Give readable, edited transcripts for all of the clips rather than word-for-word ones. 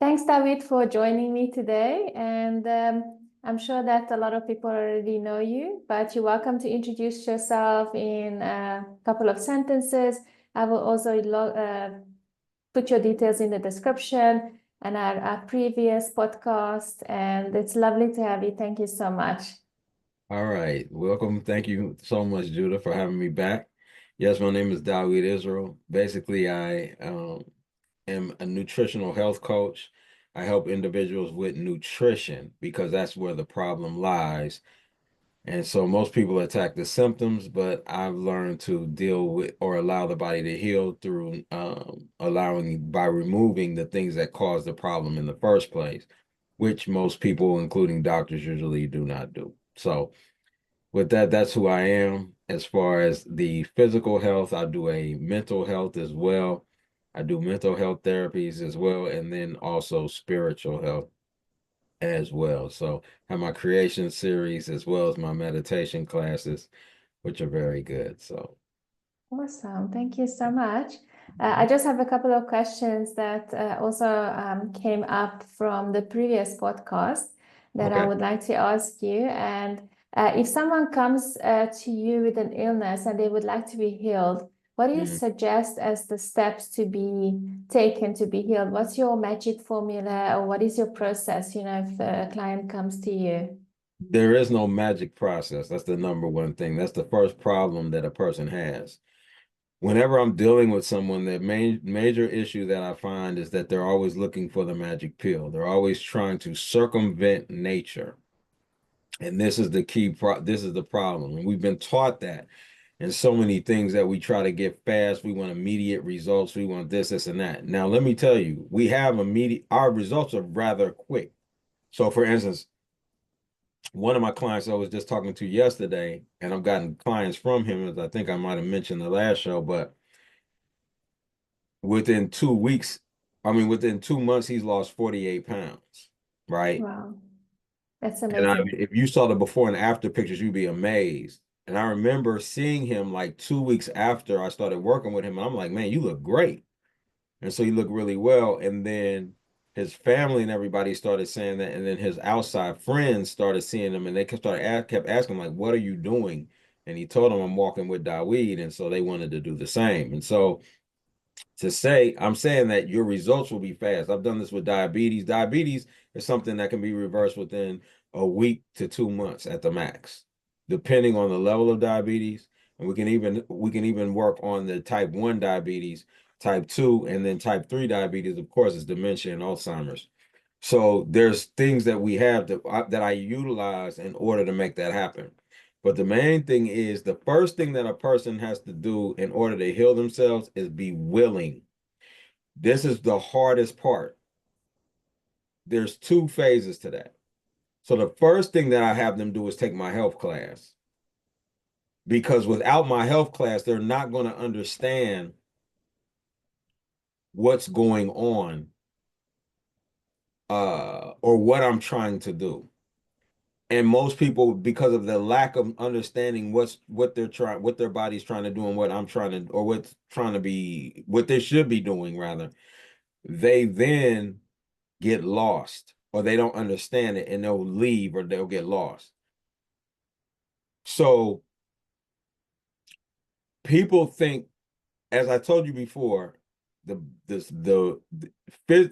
Thanks, David, for joining me today. And I'm sure that a lot of people already know you, but you're welcome to introduce yourself in a couple of sentences. I will also put your details in the description and our previous podcast. And it's lovely to have you. Thank you so much. All right. Welcome. Thank you so much, Judah, for having me back. Yes, my name is Daooeed Yisrael. Basically, I am a nutritional health coach. I help individuals with nutrition because that's where the problem lies. And so most people attack the symptoms, but I've learned to deal with or allow the body to heal through allowing by removing the things that cause the problem in the first place, which most people, including doctors, usually do not do. So with that, that's who I am. As far as the physical health, I do a mental health as well. I do mental health therapies as well, and then also spiritual health as well. So I have my creation series as well as my meditation classes, which are very good. So Awesome. Thank you so much. I just have a couple of questions that also came up from the previous podcast that I okay. would like to ask you. And if someone comes to you with an illness and they would like to be healed, what do you Mhm. suggest as the steps to be taken to be healed? What's your magic formula, or what is your process, if a client comes to you? There is no magic process. That's the number one thing. That's the first problem that a person has. Whenever I'm dealing with someone, the major issue that I find is that they're always looking for the magic pill. They're always trying to circumvent nature. And this is the this is the problem. And we've been taught that in so many things that we try to get fast. We want immediate results. We want this, and that. Now, let me tell you, we have our results are rather quick. So for instance, one of my clients I was just talking to yesterday, and I've gotten clients from him, as I think I might have mentioned the last show, but within 2 weeks, within 2 months, he's lost 48 pounds, right? Wow, that's And amazing. if you saw the before and after pictures, you'd be amazed. And I remember seeing him like 2 weeks after I started working with him, and I'm like, man, you look great. And so he looked really well. And then his family and everybody started saying that, and then his outside friends started seeing him, and they kept asking, like, what are you doing? And he told them, I'm walking with Daooeed, and so they wanted to do the same. And so I'm saying that your results will be fast. I've done this with diabetes. Diabetes is something that can be reversed within a week to 2 months at the max, depending on the level of diabetes. And we can even work on the type 1 diabetes, type 2, and then type 3 diabetes, of course, is dementia and Alzheimer's. So there's things that we have that I utilize in order to make that happen. But the main thing is the first thing that a person has to do in order to heal themselves is be willing. This is the hardest part. There's two phases to that. So the first thing that I have them do is take my health class. Because without my health class, they're not going to understand what's going on or what I'm trying to do. And most people, because of the lack of understanding what their body's trying to do and what I'm trying to, or what's trying to be, what they should be doing rather, they then get lost or they don't understand it and they'll leave or they'll get lost. So people think, as I told you before, the this the fit,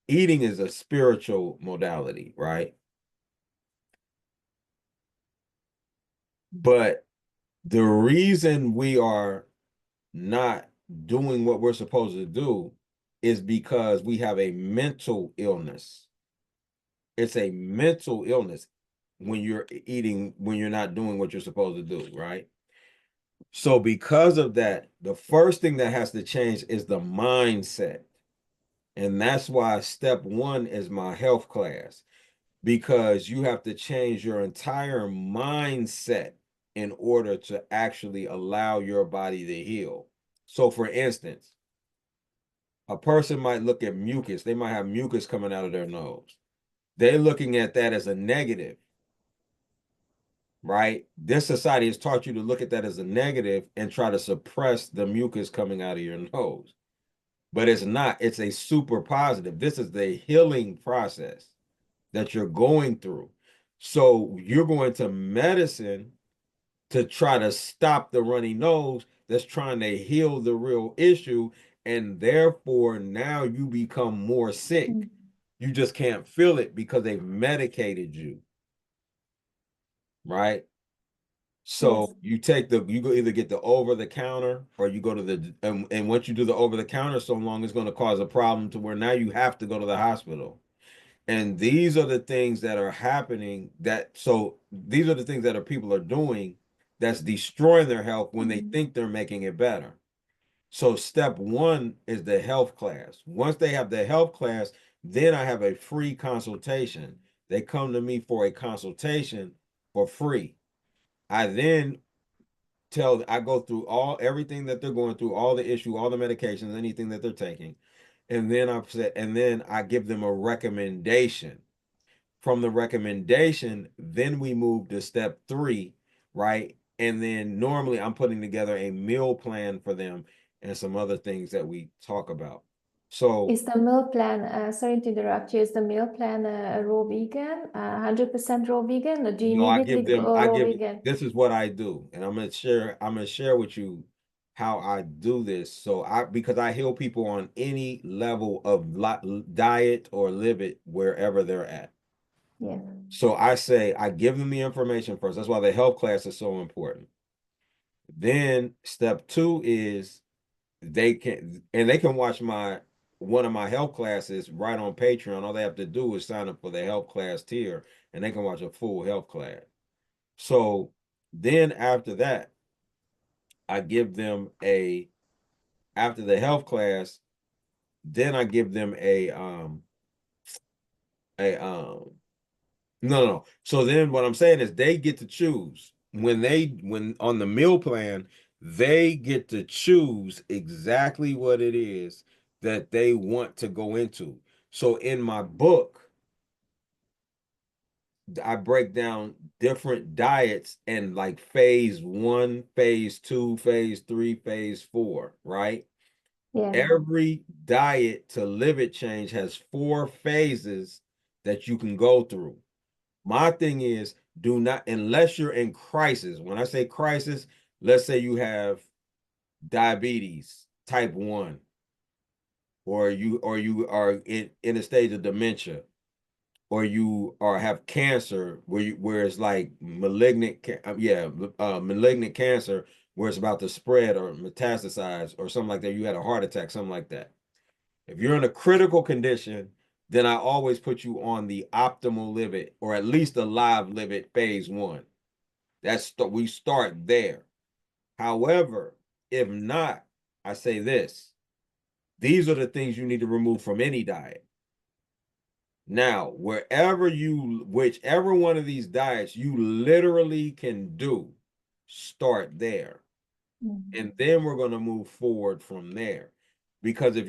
eating is a spiritual modality, right? But the reason we are not doing what we're supposed to do is because we have a mental illness. It's a mental illness when you're eating, when you're not doing what you're supposed to do, right? So, because of that, the first thing that has to change is the mindset. And that's why step one is my health class, because you have to change your entire mindset in order to actually allow your body to heal. So, for instance, a person might look at mucus, they might have mucus coming out of their nose. They're looking at that as a negative, right? This society has taught you to look at that as a negative and try to suppress the mucus coming out of your nose. but it's not. It's a super positive. This is the healing process that you're going through. So you're going to medicine to try to stop the runny nose that's trying to heal the real issue. And therefore, now you become more sick. Mm. You just can't feel it because they've medicated you, right? Yes. So you go either get the over the counter or you go to and once you do the over the counter so long, it's going to cause a problem to where now you have to go to the hospital. And these are the things that are happening these are the things that people are doing that's destroying their health when they Mm. think they're making it better. So step one is the health class. Once they have the health class, then I have a free consultation. They come to me for a consultation for free. I then I go through everything that they're going through, all the issue, all the medications, anything that they're taking. And then I give them a recommendation. From the recommendation, then we move to step three, right? And then normally I'm putting together a meal plan for them and some other things that we talk about. So, Is the meal plan, sorry to interrupt you, is the meal plan a raw vegan, 100% raw vegan, or do you no, need it with raw vegan? this is what I do. And I'm gonna share with you how I do this. Because I heal people on any level of diet or live it wherever they're at. Yeah. So I give them the information first. That's why the health class is so important. Then step two is they can watch one of my health classes right on Patreon. All they have to do is sign up for the health class tier and they can watch a full health class. So then after that, I give them after the health class, then I give them a no, no. So then what I'm saying is they get to choose when on the meal plan, they get to choose exactly what it is that they want to go into. So in my book, I break down different diets and like phase one, phase two, phase three, phase four, right? Yeah. Every diet to live it change has four phases that you can go through. My thing is, do not, unless you're in crisis. When I say crisis, let's say you have diabetes type 1, or you are in a stage of dementia, or you are have cancer where it's like malignant cancer where it's about to spread or metastasize or something like that. You had a heart attack, something like that. If you're in a critical condition, then I always put you on the optimal live it or at least a live live it phase 1. We start there. However, if not, I say this. These are the things you need to remove from any diet. Now, whichever one of these diets you literally can do, start there. Mm. And then we're going to move forward from there. If I try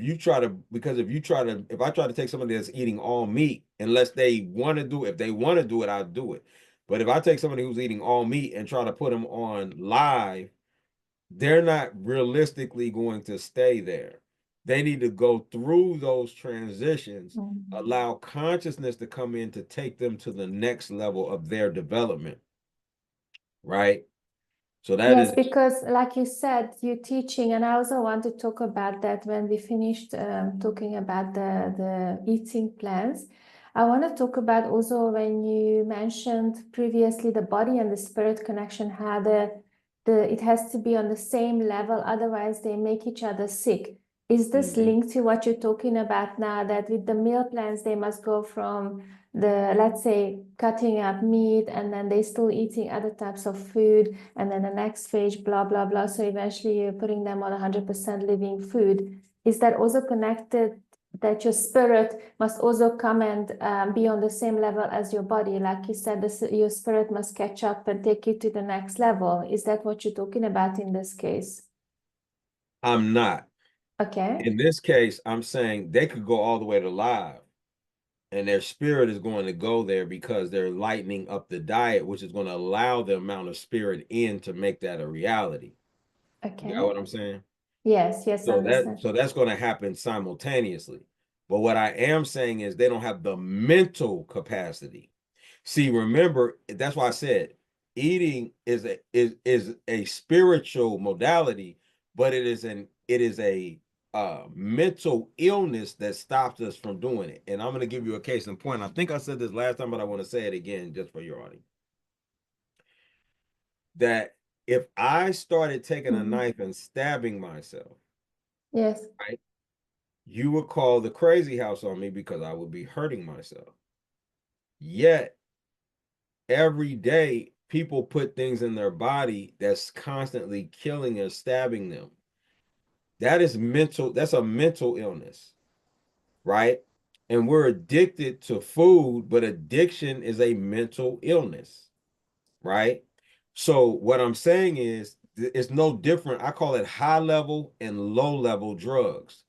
to take somebody that's eating all meat, unless they want to do it, if they want to do it, I'll do it. But if I take somebody who's eating all meat and try to put them on live, they're not realistically going to stay there. They need to go through those transitions, Mm. allow consciousness to come in to take them to the next level of their development, right? So that Yes, is, because like you said, you're teaching, and I also want to talk about that when we finished talking about the eating plans. I want to talk about also when you mentioned previously the body and the spirit connection, how the it has to be on the same level, otherwise they make each other sick. Is this mhm. linked to what you're talking about now, that with the meal plans they must go from the, let's say, cutting out meat and then they still eating other types of food, and then the next phase, blah, blah, blah. So eventually you're putting them on 100% living food. Is that also connected that your spirit must also come and be on the same level as your body? Like you said, your spirit must catch up and take you to the next level. Is that what you're talking about in this case? I'm not. Okay. In this case, I'm saying they could go all the way to live, and their spirit is going to go there because they're lightening up the diet, which is going to allow the amount of spirit in to make that a reality. You got Okay. what I'm saying? Yes, yes, I understand. So that's going to happen simultaneously. But what I am saying is they don't have the mental capacity. See, remember, that's why I said eating is a spiritual modality, but it is a mental illness that stops us from doing it. And I'm going to give you a case in point. I think I said this last time, but I want to say it again just for your audience. That if I started taking a Mhm. knife and stabbing myself, Yes. right, you would call the crazy house on me because I would be hurting myself. Yet every day people put things in their body that's constantly killing and stabbing them. That is mental, that's a mental illness, right? And we're addicted to food, but addiction is a mental illness, right? So what I'm saying is it's no different. I call it high level and low level drugs.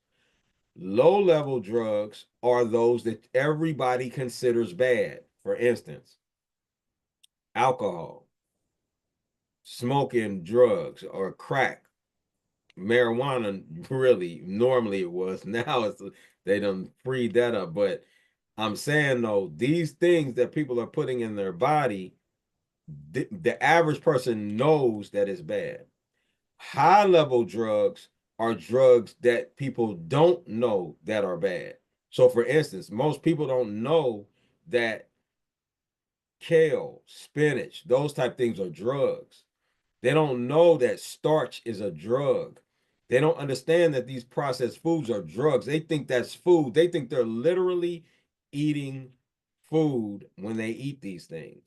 Low level drugs are those that everybody considers bad. For instance, alcohol, smoking drugs, or crack, marijuana. Really, normally it was. Now it's they done freed that up. But I'm saying though, these things that people are putting in their body, the average person knows that it's bad. High level drugs are drugs that people don't know that are bad. So, for instance, most people don't know that kale, spinach, those type things are drugs. They don't know that starch is a drug. They don't understand that these processed foods are drugs. They think that's food. They think they're literally eating food when they eat these things.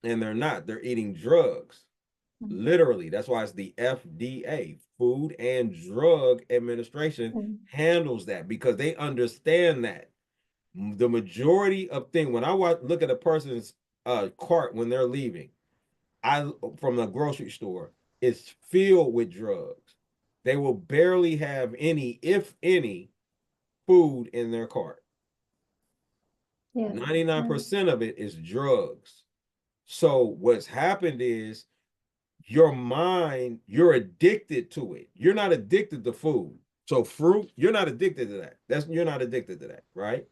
And they're not. They're eating drugs. Mhm. Literally, that's why it's the FDA, Food and Drug Administration, Mhm. handles that because they understand that the majority of things. When I look at a person's cart when they're leaving, I from the grocery store, it's filled with drugs. They will barely have any, if any, food in their cart. Yes. Yeah. 99% of it is drugs. So what's happened is your mind, you're addicted to it. You're not addicted to food. So fruit, you're not addicted to that. You're not addicted to that, right?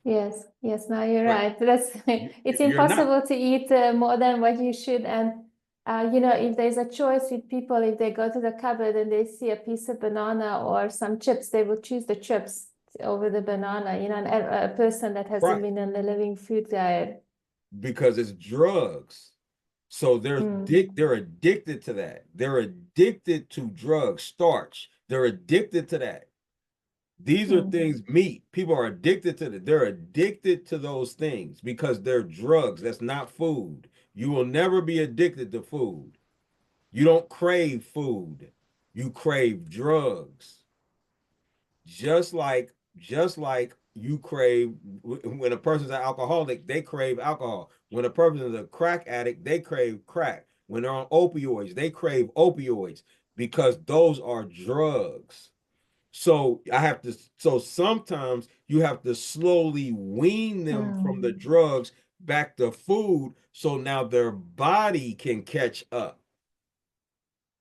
Yes, yes, no, you're Right. right. That's it's You're not, impossible to eat more than what you should. And if there's a choice with people, if they go to the cupboard and they see a piece of banana or some chips, they will choose the chips over the banana. A person that hasn't right, been on the living food diet. because it's drugs. So Mm, they're addicted to that. They're addicted to drugs, starch. They're addicted to that. These are mm, things, meat. People are addicted to that. They're addicted to those things because they're drugs. That's not food. You will never be addicted to food. You don't crave food. You crave drugs. Just like you crave when a person's an alcoholic, they crave alcohol. When a person is a crack addict, they crave crack. When they're on opioids, they crave opioids because those are drugs. So sometimes you have to slowly wean them from the mm. drugs back to food so now their body can catch up.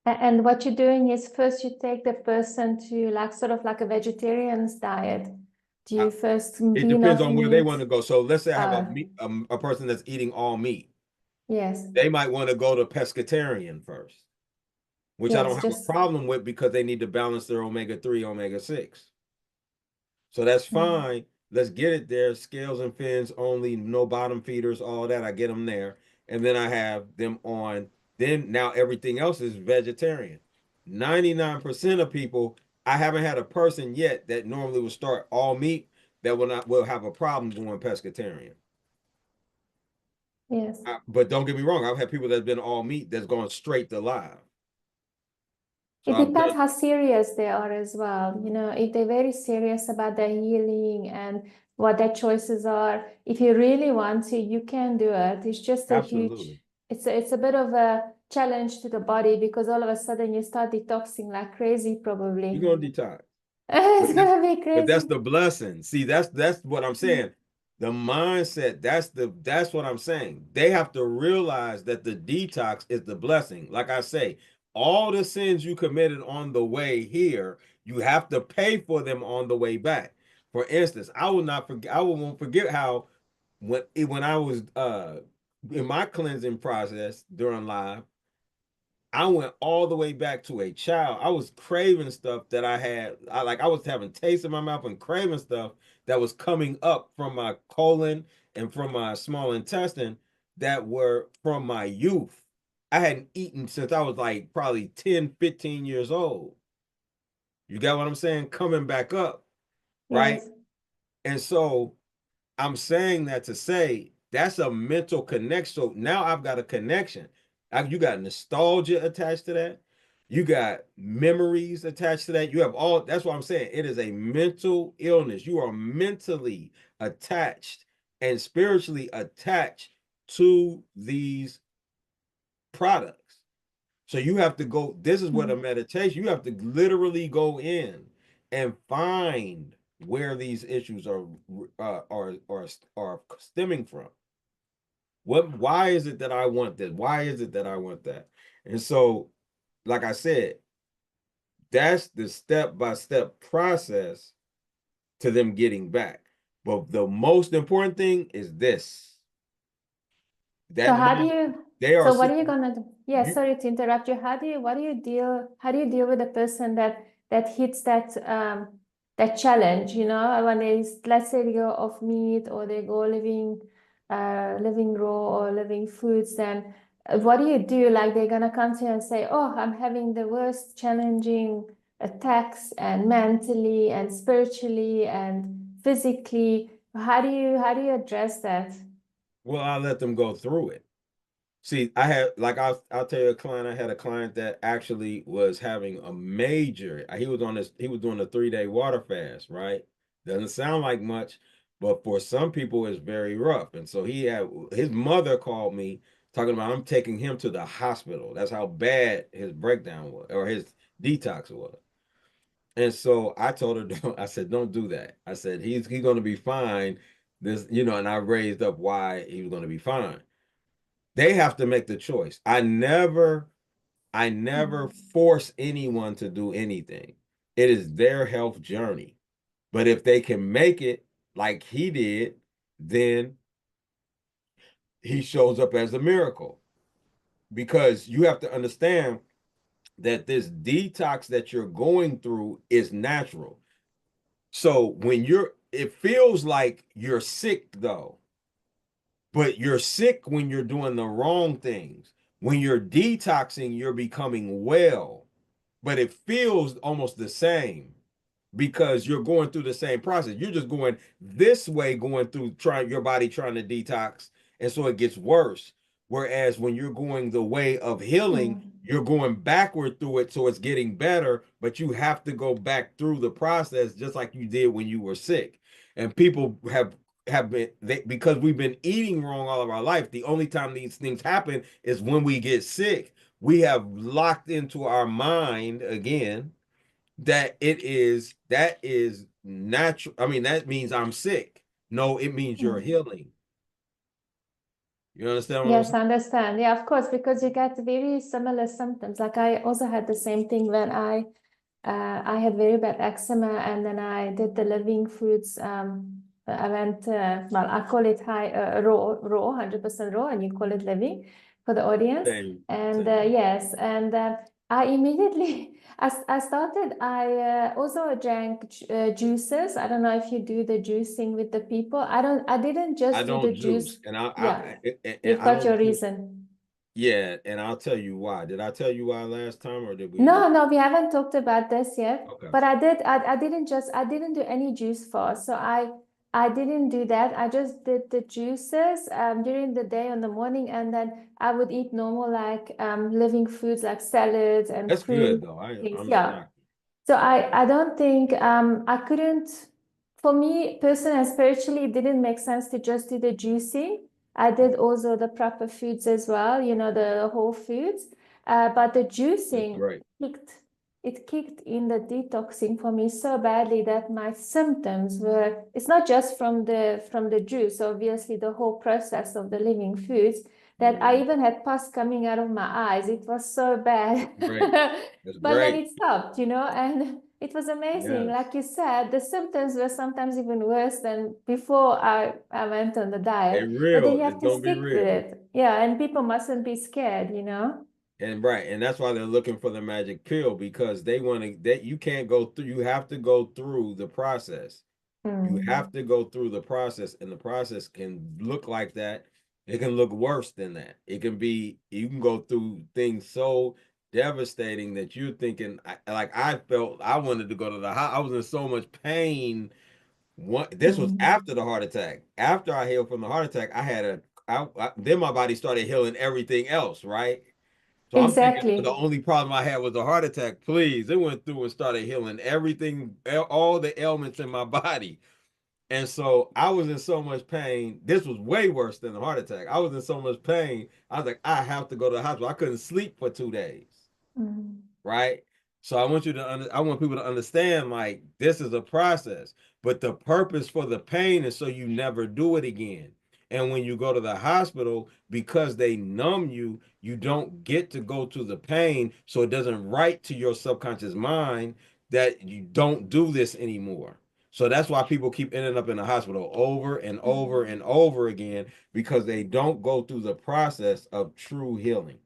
And what you're doing is first you take the person to like sort of like a vegetarian's diet. Do Uh, you first It wean depends off on where they meat? want to go. So let's say I have Uh, a person that's eating all meat. yes, They might want to go to pescatarian first, which I don't yes, have a just problem with because they need to balance their omega-3, omega-6. So that's mm, fine. Let's get it there. Scales and fins only, no bottom feeders, all that. I get them there. And then I have them on. Then now everything else is vegetarian. 99% of people, I haven't had a person yet that normally would start all meat that will have a problem going pescatarian. yes. But don't get me wrong, I've had people that's been all meat that's gone straight to live. So It I've depends done how serious they are as well. If they're very serious about their healing and what their choices are, if you really want to, you can do it. It's just a absolutely. huge, it's a bit of a challenge to the body because all of a sudden you start detoxing like crazy, You're probably. gonna detox. But It's that's gonna be but that's crazy. the blessing. See, that's what I'm saying. The mindset, that's what I'm saying. They have to realize that the detox is the blessing. Like I say, all the sins you committed on the way here, you have to pay for them on the way back. For instance, I will not forget. I won't forget how when I was in my cleansing process during live, I went all the way back to a child. I was craving stuff that I had. I was having taste in my mouth and craving stuff that was coming up from my colon and from my small intestine that were from my youth. I hadn't eaten since I was like probably 10, 15 years old. You got what I'm saying? Coming back up, right? Yes. And so I'm saying that to say that's a mental connection. So now I've got a connection. You got nostalgia attached to that. You got memories attached to that. You have all, that's what I'm saying. It is a mental illness. You are mentally attached and spiritually attached to these products. So you have to go, this is what a meditation, you have to literally go in and find where these issues are stemming from. Why is it that I want this? Why is it that I want that? And so, like I said, that's the step-by-step process to them getting back. But the most important thing is this. So That how do moment you, they are so what are sitting, you gonna do? Yeah, you, sorry to interrupt you. How do you deal with a person that hits that challenge, you know, when let's say they go off meat or they go living raw or living foods, then what do you do? Like they're gonna come to you and say, oh, I'm having the worst challenging attacks and mentally and spiritually and physically. How do you address that? well, I let them go through it. See, I had like I'll tell you a client. I had a client that actually was having a major. He was doing a 3 day water fast, right? Doesn't sound like much, but for some people it's very rough. And so he had his mother called me talking about I'm taking him to the hospital. That's how bad his breakdown was or his detox was. And so I told her, I said, don't do that. I said he's going to be fine. This, and I raised up why he was going to be fine. They have to make the choice. I never force anyone to do anything. It is their health journey. But if they can make it like he did, then he shows up as a miracle. Because you have to understand that this detox that you're going through is natural. So it feels like you're sick though, but you're sick when you're doing the wrong things. When you're detoxing, you're becoming well, but it feels almost the same because you're going through the same process. You're just going this way, going through your body trying to detox, and so it gets worse. Whereas when you're going the way of healing, Mm. you're going backward through it, so it's getting better, but you have to go back through the process just like you did when you were sick. And people have been because we've been eating wrong all of our life. The only time these things happen is when we get sick. We have locked into our mind again that is natural. I mean, that means I'm sick. No, it means you're Mm. healing. You understand what I'm Yes, saying? I understand. Yeah, of course, because you get very similar symptoms. Like I also had the same thing when I had very bad eczema, and then I did the living foods. I went, well, I call it raw, 100% raw, and you call it living for the audience. And Same thing. yes, and I immediately, I started, I also drank juices. I don't know if you do the juicing with the people. I didn't I just do the don't juice. juice, and I, Yeah, and you've I got don't your juice. reason. Yeah, and I'll tell you why. Did I tell you why last time, or did we? No, no, we haven't talked about this yet. Okay, But I didn't do any juice fast. So I didn't do that. I just did the juices during the day in the morning, and then I would eat normal like living foods like salads and that's good fruit though. things. I'm not Yeah. knocking. So I don't think I couldn't, for me personally and spiritually, it didn't make sense to just do the juicing. I did also the proper foods as well, the whole foods. But the That's juicing great. kicked it kicked in the detoxing for me so badly that my symptoms were, it's not just from the juice, obviously the whole process of the living foods, that I even had pus coming out of my eyes. It was so bad. Great. That's But then great. it stopped, and it was amazing. Yes. Like you said, the symptoms were sometimes even worse than before I went on the They diet. But then real. you have It's to gonna be stick with real. it. Yeah, and people mustn't be scared. And right, and that's why they're looking for the magic pill because they want to that you can't go through, you have to go through the process. You have Mm. to go through the process, and the process can look like that. It can look worse than that. It can be, you can go through things so devastating that you're thinking, like I felt I wanted to go to the hospital. I was in so much pain. This was Mm. after the heart attack. After I healed from the heart attack, then my body started healing everything else, right? So I'm thinking the Exactly. only problem I had was a heart attack. Please, it went through and started healing everything, all the ailments in my body. And so I was in so much pain. This was way worse than the heart attack. I was in so much pain. I was like, I have to go to the hospital. I couldn't sleep for 2 days, Mm. right? So I want people to understand like this is a process, but the purpose for the pain is so you never do it again. And when you go to the hospital, because they numb you, you don't get to go to the pain, so it doesn't write to your subconscious mind that you don't do this anymore. So that's why people keep ending up in the hospital over and over Mm. and over again because they don't go through the process of true healing.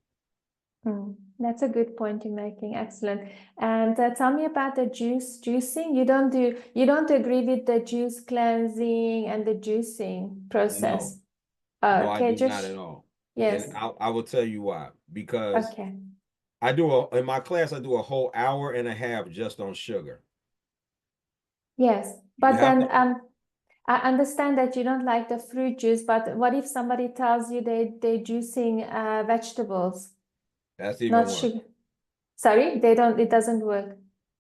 Mm. That's a good point you're making. Excellent. And tell me about the juicing. You don't agree with the juice cleansing and the juicing No. process. No, I Okay, do not just at all. And yes. I will tell you why. Because Okay. in my class, I do a whole hour and a half just on sugar. Yes. You But have to, then I understand that you don't like the fruit juice, but what if somebody tells you they're juicing vegetables, that's even not worse. sugar? Sorry, they don't, it doesn't work.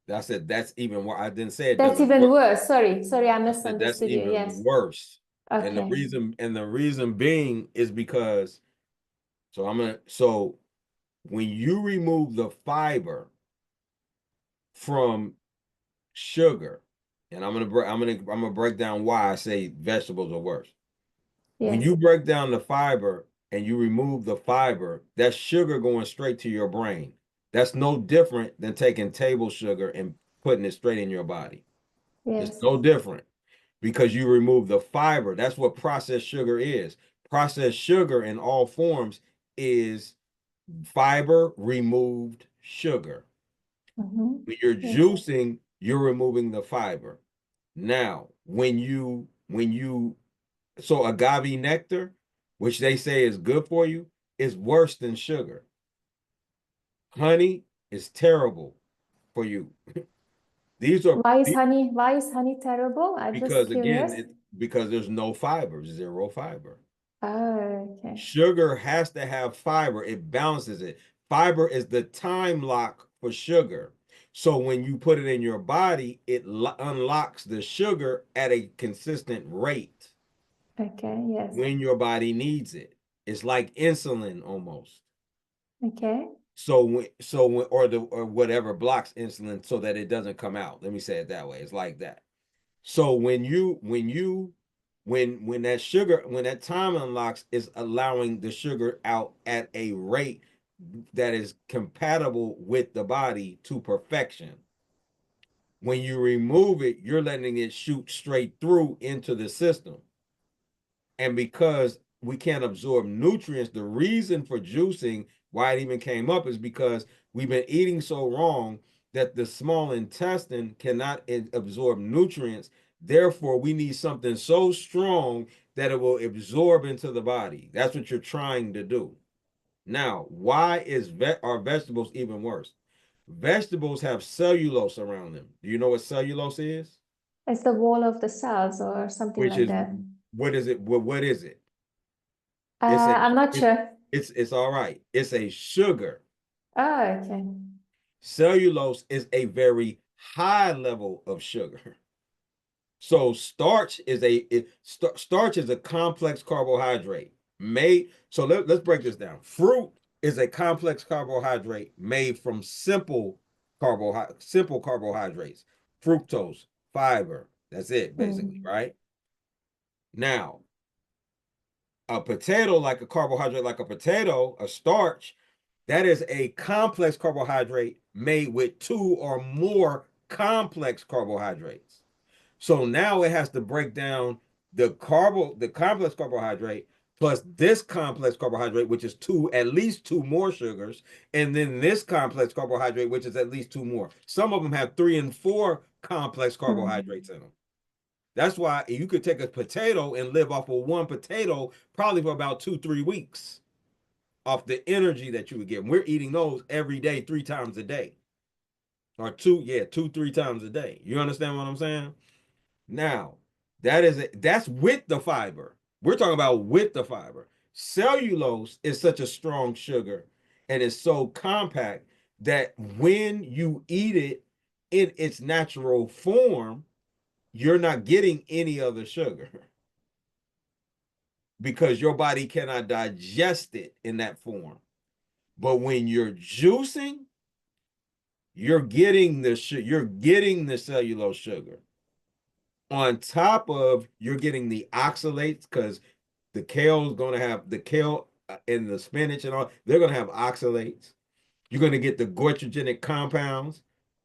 That's it. That's even worse. I didn't say it That's doesn't even work. worse. Sorry, I I said that's misunderstood you. even Yes. worse. Okay. And the reason being is because so when you remove the fiber from sugar, and I'm gonna break down why I say vegetables are worse. When Yes. you break down the fiber and you remove the fiber, that's sugar going straight to your brain. That's no different than taking table sugar and putting it straight in your body. It's Yes. no different because you remove the fiber. That's what processed sugar is. Processed sugar in all forms is fiber removed sugar. Mm-hmm. When you're Yes. juicing, you're removing the fiber. Now, so agave nectar, which they say is good for you, is worse than sugar. Honey is terrible for you. These are Why is honey terrible? I'm just because again, curious. because there's no fiber, zero fiber. Oh, okay. Sugar has to have fiber. It balances it. Fiber is the time lock for sugar. So when you put it in your body, it unlocks the sugar at a consistent rate Okay, yes. when your body needs it. It's like insulin almost. Okay. Or whatever blocks insulin so that it doesn't come out. Let me say it that way. It's like that. So when that sugar, when that time unlocks, is allowing the sugar out at a rate that is compatible with the body to perfection. When you remove it, you're letting it shoot straight through into the system. And because we can't absorb nutrients, the reason for juicing, why it even came up, is because we've been eating so wrong that the small intestine cannot absorb nutrients. Therefore, we need something so strong that it will absorb into the body. That's what you're trying to do. Now, why are vegetables even worse? Vegetables have cellulose around them. Do you know what cellulose is? It's the wall of the cells or something Which like is, that. what is it? What is it? It's a I'm not it's sure. it's all right. It's a sugar. Oh, okay. Cellulose is a very high level of sugar. So starch is a complex carbohydrate made. So let's break this down. Fruit is a complex carbohydrate made from simple carbohydrates, fructose, fiber. That's it, basically, Mm. right? Now, A potato, like a carbohydrate, like a potato, a starch, that is a complex carbohydrate made with two or more complex carbohydrates. So now it has to break down the complex carbohydrate plus this complex carbohydrate, which is at least two more sugars, and then this complex carbohydrate, which is at least two more. Some of them have 3 and 4 complex carbohydrates in them. That's why you could take a potato and live off of one potato probably for about 2-3 weeks off the energy that you would get. We're eating those every day, 3 times a day, or 2-3 times a day. You understand what I'm saying? Now, that's with the fiber. We're talking about with the fiber. Cellulose is such a strong sugar and it's so compact that when you eat it in its natural form, you're not getting any other sugar because your body cannot digest it in that form. But when you're juicing, you're getting the cellulose sugar. On top of you're getting the oxalates because the kale is going to have the kale and the spinach and all, they're going to have oxalates. You're going to get the goitrogenic compounds,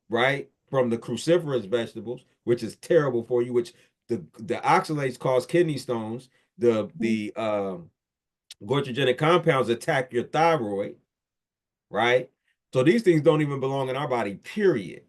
right, from the cruciferous vegetables, which is terrible for you, which the oxalates cause kidney stones. The goitrogenic compounds attack your thyroid, right? So these things don't even belong in our body, period.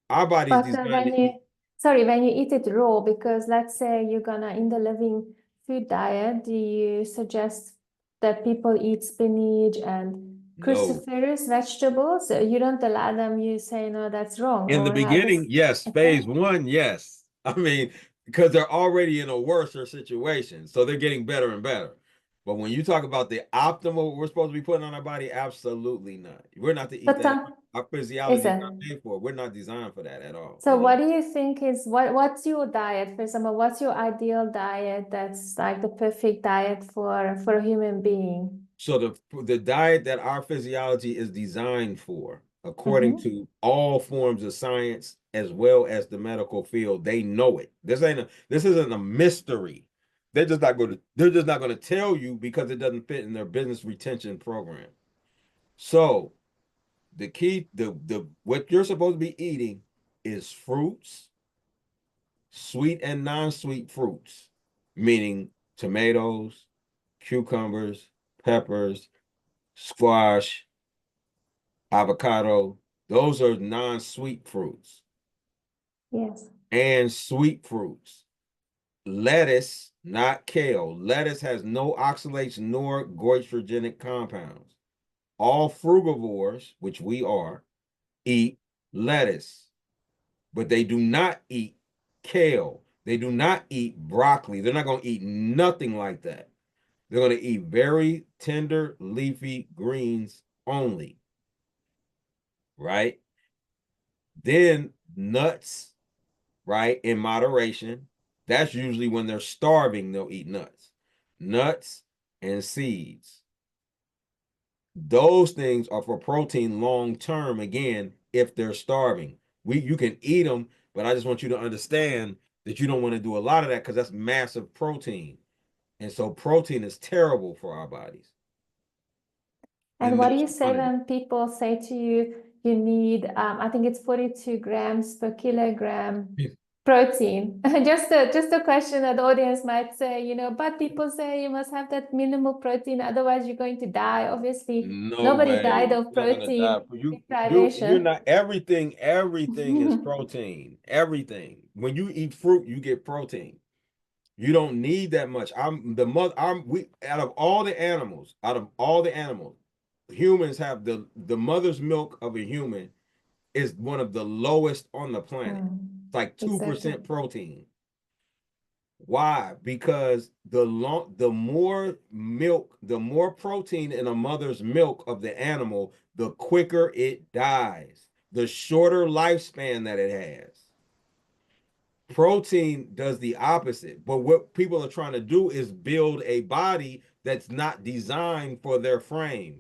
Our body's But designed to eat. when you eat it raw, because let's say you're gonna in the living food diet, do you suggest that people eat spinach and No. cruciferous vegetables? You don't allow them, you say, no, that's wrong, In the or how beginning, does, yes. okay? Phase one, yes. I mean, because they're already in a worse situation. So they're getting better and better. But when you talk about the optimal we're supposed to be putting on our body, absolutely not. We're not to eat But that. Our is physiology is it? not made for it. We're not designed for that at all. So what do you think is what's your diet? For example, what's your ideal diet that's like the perfect diet for a human being? So the diet that our physiology is designed for, according Mm-hmm. to all forms of science as well as the medical field, they know it. This isn't a mystery. They're just not going to tell you because it doesn't fit in their business retention program. So the key, the what you're supposed to be eating is fruits, sweet and non-sweet fruits, meaning tomatoes, cucumbers, peppers, squash, avocado. Those are non-sweet fruits. Yes. And sweet fruits. Lettuce, not kale. Lettuce has no oxalates nor goitrogenic compounds. All frugivores, which we are, eat lettuce, but they do not eat kale. They do not eat broccoli. They're not going to eat nothing like that. They're going to eat very tender, leafy greens only, right? Then nuts, right, in moderation. That's usually when they're starving, they'll eat nuts. Nuts and seeds. Those things are for protein long term, again, if they're starving. You can eat them, but I just want you to understand that you don't want to do a lot of that because that's massive protein. And so protein is terrible for our bodies And in what do those you say quantities. when people say to you, you need, I think it's 42 grams per kilogram protein? Just a question that the audience might say, but people say you must have that minimal protein, otherwise you're going to die. Obviously, No nobody died way. of You're not gonna die. protein You're deprivation. not everything is protein. Everything. When you eat fruit, you get protein. You don't need that much. I'm the mother I'm we out of all the animals, humans have the mother's milk of a human is one of the lowest on the planet. Mm, It's like exactly. 2% protein. Why? Because the more milk, the more protein in a mother's milk of the animal, the quicker it dies, the shorter lifespan that it has. Protein does the opposite. But what people are trying to do is build a body that's not designed for their frame.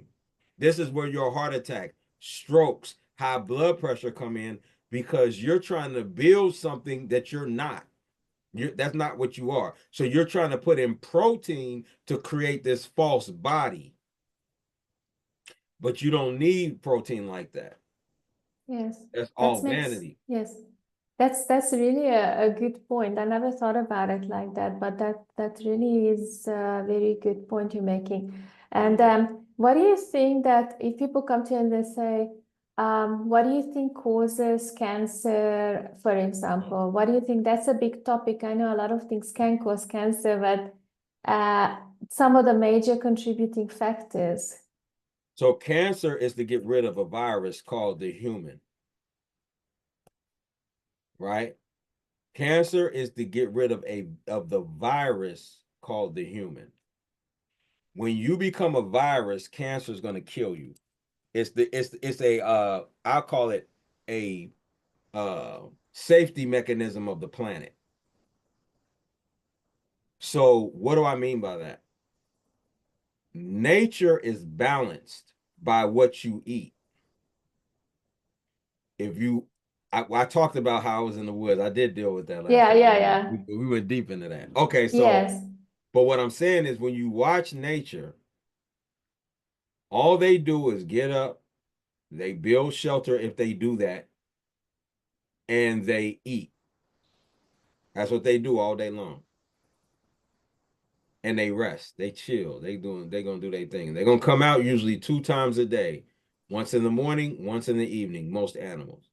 This is where your heart attack, strokes, high blood pressure come in because you're trying to build something that you're not. That's not what you are. So you're trying to put in protein to create this false body, but you don't need protein like that. Yes, That's that all makes, vanity. yes. That's really a good point. I never thought about it like that, but that really is a very good point you're making. And what do you think that if people come to you and they say, what do you think causes cancer, for example? What do you think? That's a big topic. I know a lot of things can cause cancer, but some of the major contributing factors. So cancer is to get rid of a virus called the human, right? Cancer is to get rid of the virus called the human. When you become a virus, cancer is going to kill you. It's a I'll call it a safety mechanism of the planet. So what do I mean by that? Nature is balanced by what you eat. If you I talked about how I was in the woods. I did deal with that last Yeah, time. yeah, yeah. We went deep into that. Okay, so Yes. but what I'm saying is when you watch nature, all they do is get up, they build shelter if they do that, and they eat. That's what they do all day long. And they rest, they chill, they gonna do their thing. They're gonna come out usually 2 times a day, once in the morning, once in the evening, most animals.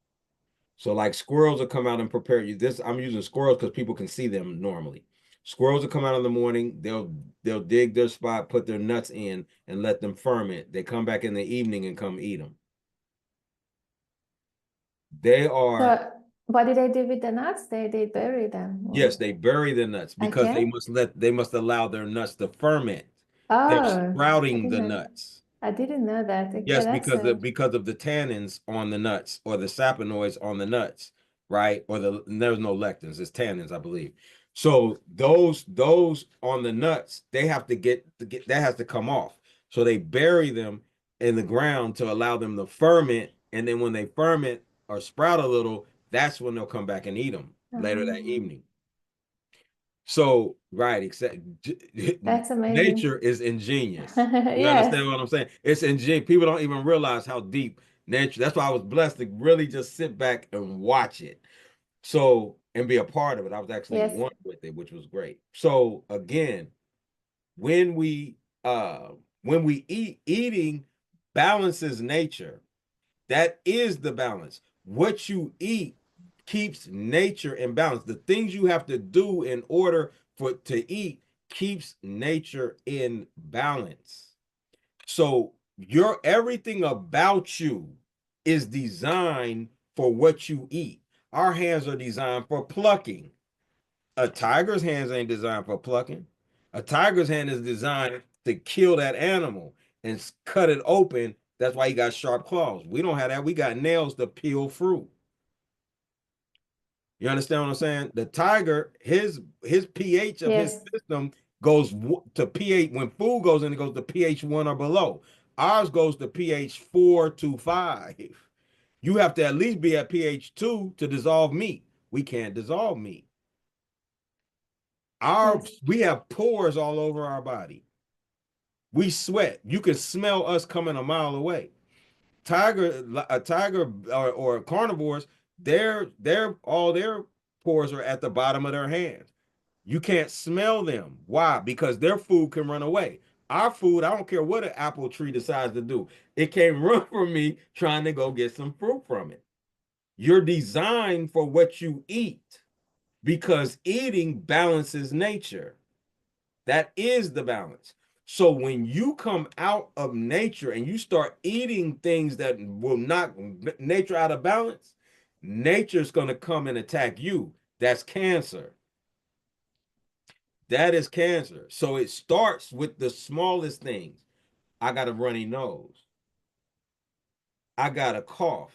So like squirrels will come out and prepare you. This I'm using squirrels because people can see them normally. Squirrels will come out in the morning, they'll dig their spot, put their nuts in, and let them ferment. They come back in the evening and come eat them. They are So what did they do with the nuts? They bury them. Yes, Or they bury the nuts because okay. they must allow their nuts to ferment. They're Oh, sprouting the nuts. I didn't know that. Okay, Yes, that's because of the tannins on the nuts or the sapanoids on the nuts, right? Or there's no lectins, it's tannins, I believe. So those on the nuts, they have to get that has to come off. So they bury them in the ground to allow them to ferment, and then when they ferment or sprout a little, that's when they'll come back and eat them later that evening. So, right, except that's amazing. nature is ingenious. You Yes, understand what I'm saying? It's ingenious. People don't even realize how deep nature. That's why I was blessed to really just sit back and watch it. So, and be a part of it. I was actually yes, one with it, which was great. So again, when we uh eating balances nature. That is the balance. What you eat keeps nature in balance. The things you have to do in order to eat keeps nature in balance. So your everything about you is designed for what you eat. Our hands are designed for plucking. A tiger's hands ain't designed for plucking. A tiger's hand is designed to kill that animal and cut it open. That's why he got sharp claws. We don't have that. We got nails to peel fruit. You understand what I'm saying? The tiger, his pH of his yes, system goes to pH when food goes in, it goes to pH 1 or below. Ours goes to pH 4 to 5. You have to at least be at pH 2 to dissolve meat. We can't dissolve meat. yes, We have pores all over our body. We sweat. You can smell us coming a mile away. A tiger or carnivores, all their pores are at the bottom of their hands. You can't smell them. Why? Because their food can run away. Our food, I don't care what an apple tree decides to do. It can't run from me trying to go get some fruit from it. You're designed for what you eat because eating balances nature. That is the balance. So when you come out of nature and you start eating things that will knock nature out of balance, nature's going to come and attack you. That's cancer. That is cancer. So it starts with the smallest things. I got a runny nose. I got a cough.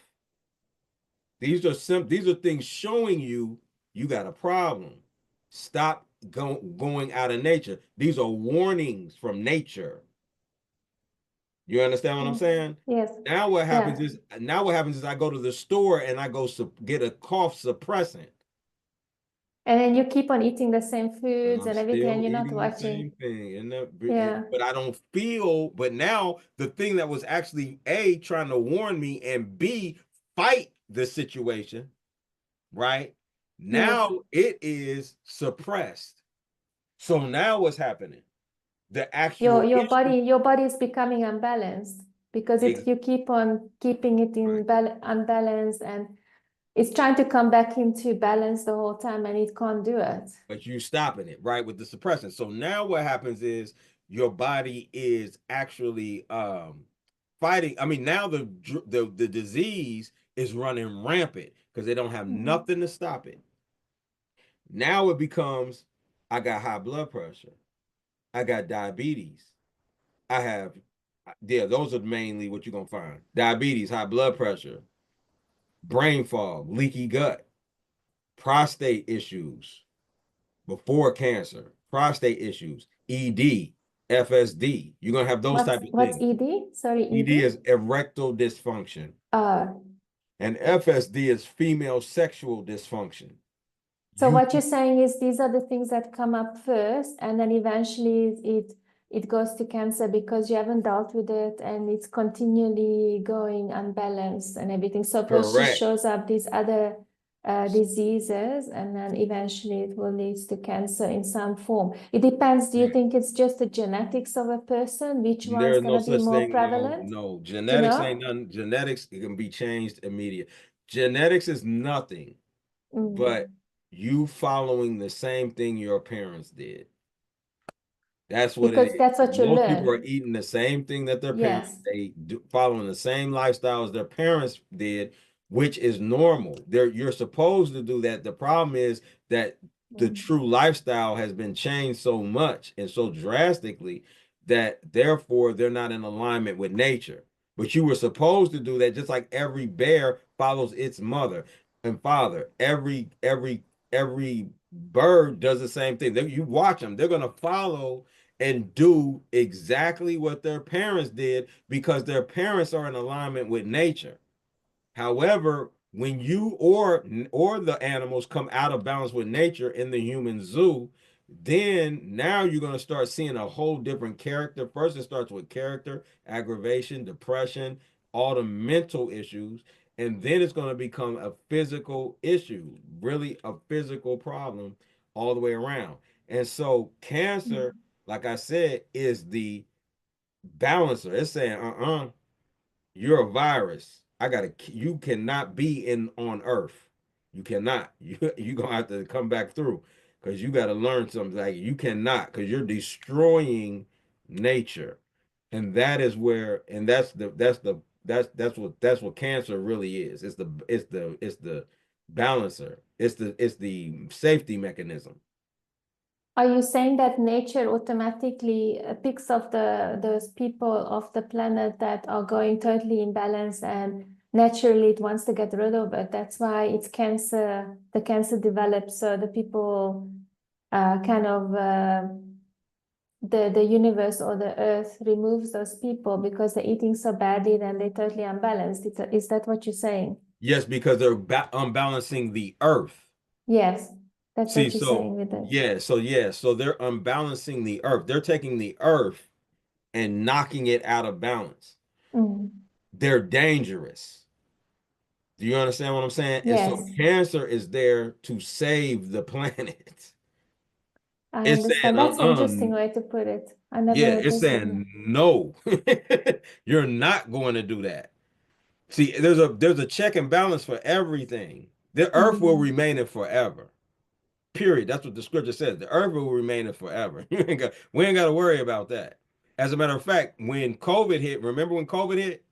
These are things showing you got a problem. Stop going out of nature. These are warnings from nature. You understand what I'm yes, saying? yes, yeah. Now what happens is I go to the store and I go get a cough suppressant. And then you keep on eating the same And foods I'm and everything, and still you're not eating the same watching. thing. Yeah. But I don't feel, but now the thing that was actually A, trying to warn me, and B, fight the situation, right? Yes. Now it is suppressed. So now what's happening? The Your actual your issue, body your body is becoming unbalanced because ex- you keep on keeping it right, in unbalanced, and it's trying to come back into balance the whole time, and it can't do it. but you stopping it, right, with the suppression. So now what happens is your body is actually fighting. I mean, now the disease is running rampant because they don't have Mhm. nothing to stop it. Now it becomes, I got high blood pressure, I got diabetes, I have, yeah, those are mainly what you're gonna find: diabetes, high blood pressure, brain fog, leaky gut, prostate issues before cancer, prostate issues, ED, FSD. You're gonna have those type of What's things. ED? Sorry, ED ED. is erectile dysfunction, Uh, and FSD is female sexual dysfunction. so You what you're saying is these are the things that come up first, and then eventually it goes to cancer because you haven't dealt with it, and it's continually going unbalanced and everything. So first just correct. shows up these other diseases, and then eventually it will lead to cancer in some form. It depends. Do you Right. think it's just the genetics of a person? Which There one's is no gonna be such more thing. No, prevalent? no. Do you Genetics ain't know? nothing. Genetics, it can be changed immediate. Genetics is nothing but Mm. you following the same thing your parents did. That's what it Because is. that's what you Most people are learn. eating the same thing that their parents, Yes. they do, following the same lifestyles their parents did, which is normal. You're supposed to do that. The problem is that the Mm. true lifestyle has been changed so much and so drastically that therefore they're not in alignment with nature. But you were supposed to do that, just like every bear follows its mother and father. Every bird does the same thing. You watch them; they're gonna follow and do exactly what their parents did because their parents are in alignment with nature. However, when you or the animals come out of balance with nature in the human zoo, then now you're going to start seeing a whole different character. First, it starts with character, aggravation, depression, all the mental issues, and then it's going to become a physical issue, really a physical problem all the way around. And so, cancer, Mm. like I said, is the balancer. It's saying, you're a virus. You cannot be in on Earth. You cannot. You gonna have to come back through because you got to learn something. Like you cannot because you're destroying nature, and that is where, and that's what cancer really is. It's the balancer. It's the safety mechanism. Are you saying that nature automatically picks off those people of the planet that are going totally imbalance, and naturally it wants to get rid of it? That's why it's cancer, the cancer develops. So the people kind of the universe or the earth removes those people because they're eating so badly, then they're totally unbalanced. Is that what you're saying? Yes, because they're unbalancing the Earth. Yes, that's See, what you're so saying with it. so they're unbalancing the earth. They're taking the earth and knocking it out of balance. Mm. They're dangerous. Do you understand what I'm saying? And so Yes, cancer is there to save the planet. I It's saying, understand. That's an interesting way to put it. I never yeah, heard it's this before. saying no. You're not going to do that. See, there's a check and balance for everything. The earth will Mm. remain it forever. Period. That's what the scripture says. The earth will remain it forever. We ain't got to worry about that. As a matter of fact, when COVID hit, remember when COVID hit?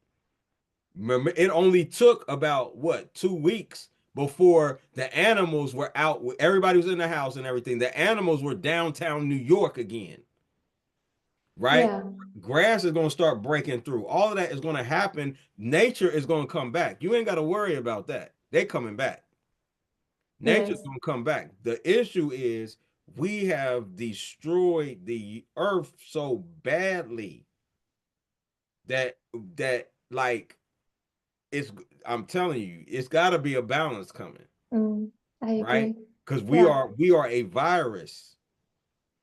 Remember, it only took about what, 2 weeks before the animals were out. Everybody was in the house and everything. The animals were downtown New York again, right? Yeah, Grass is going to start breaking through. All of that is going to happen. Nature is going to come back. You ain't got to worry about that. They coming back. Nature's yes. gonna come back. The issue is we have destroyed the earth so badly that like it's I'm telling you, it's gotta be a balance coming, Mm. I right? agree. because Yeah. we are a virus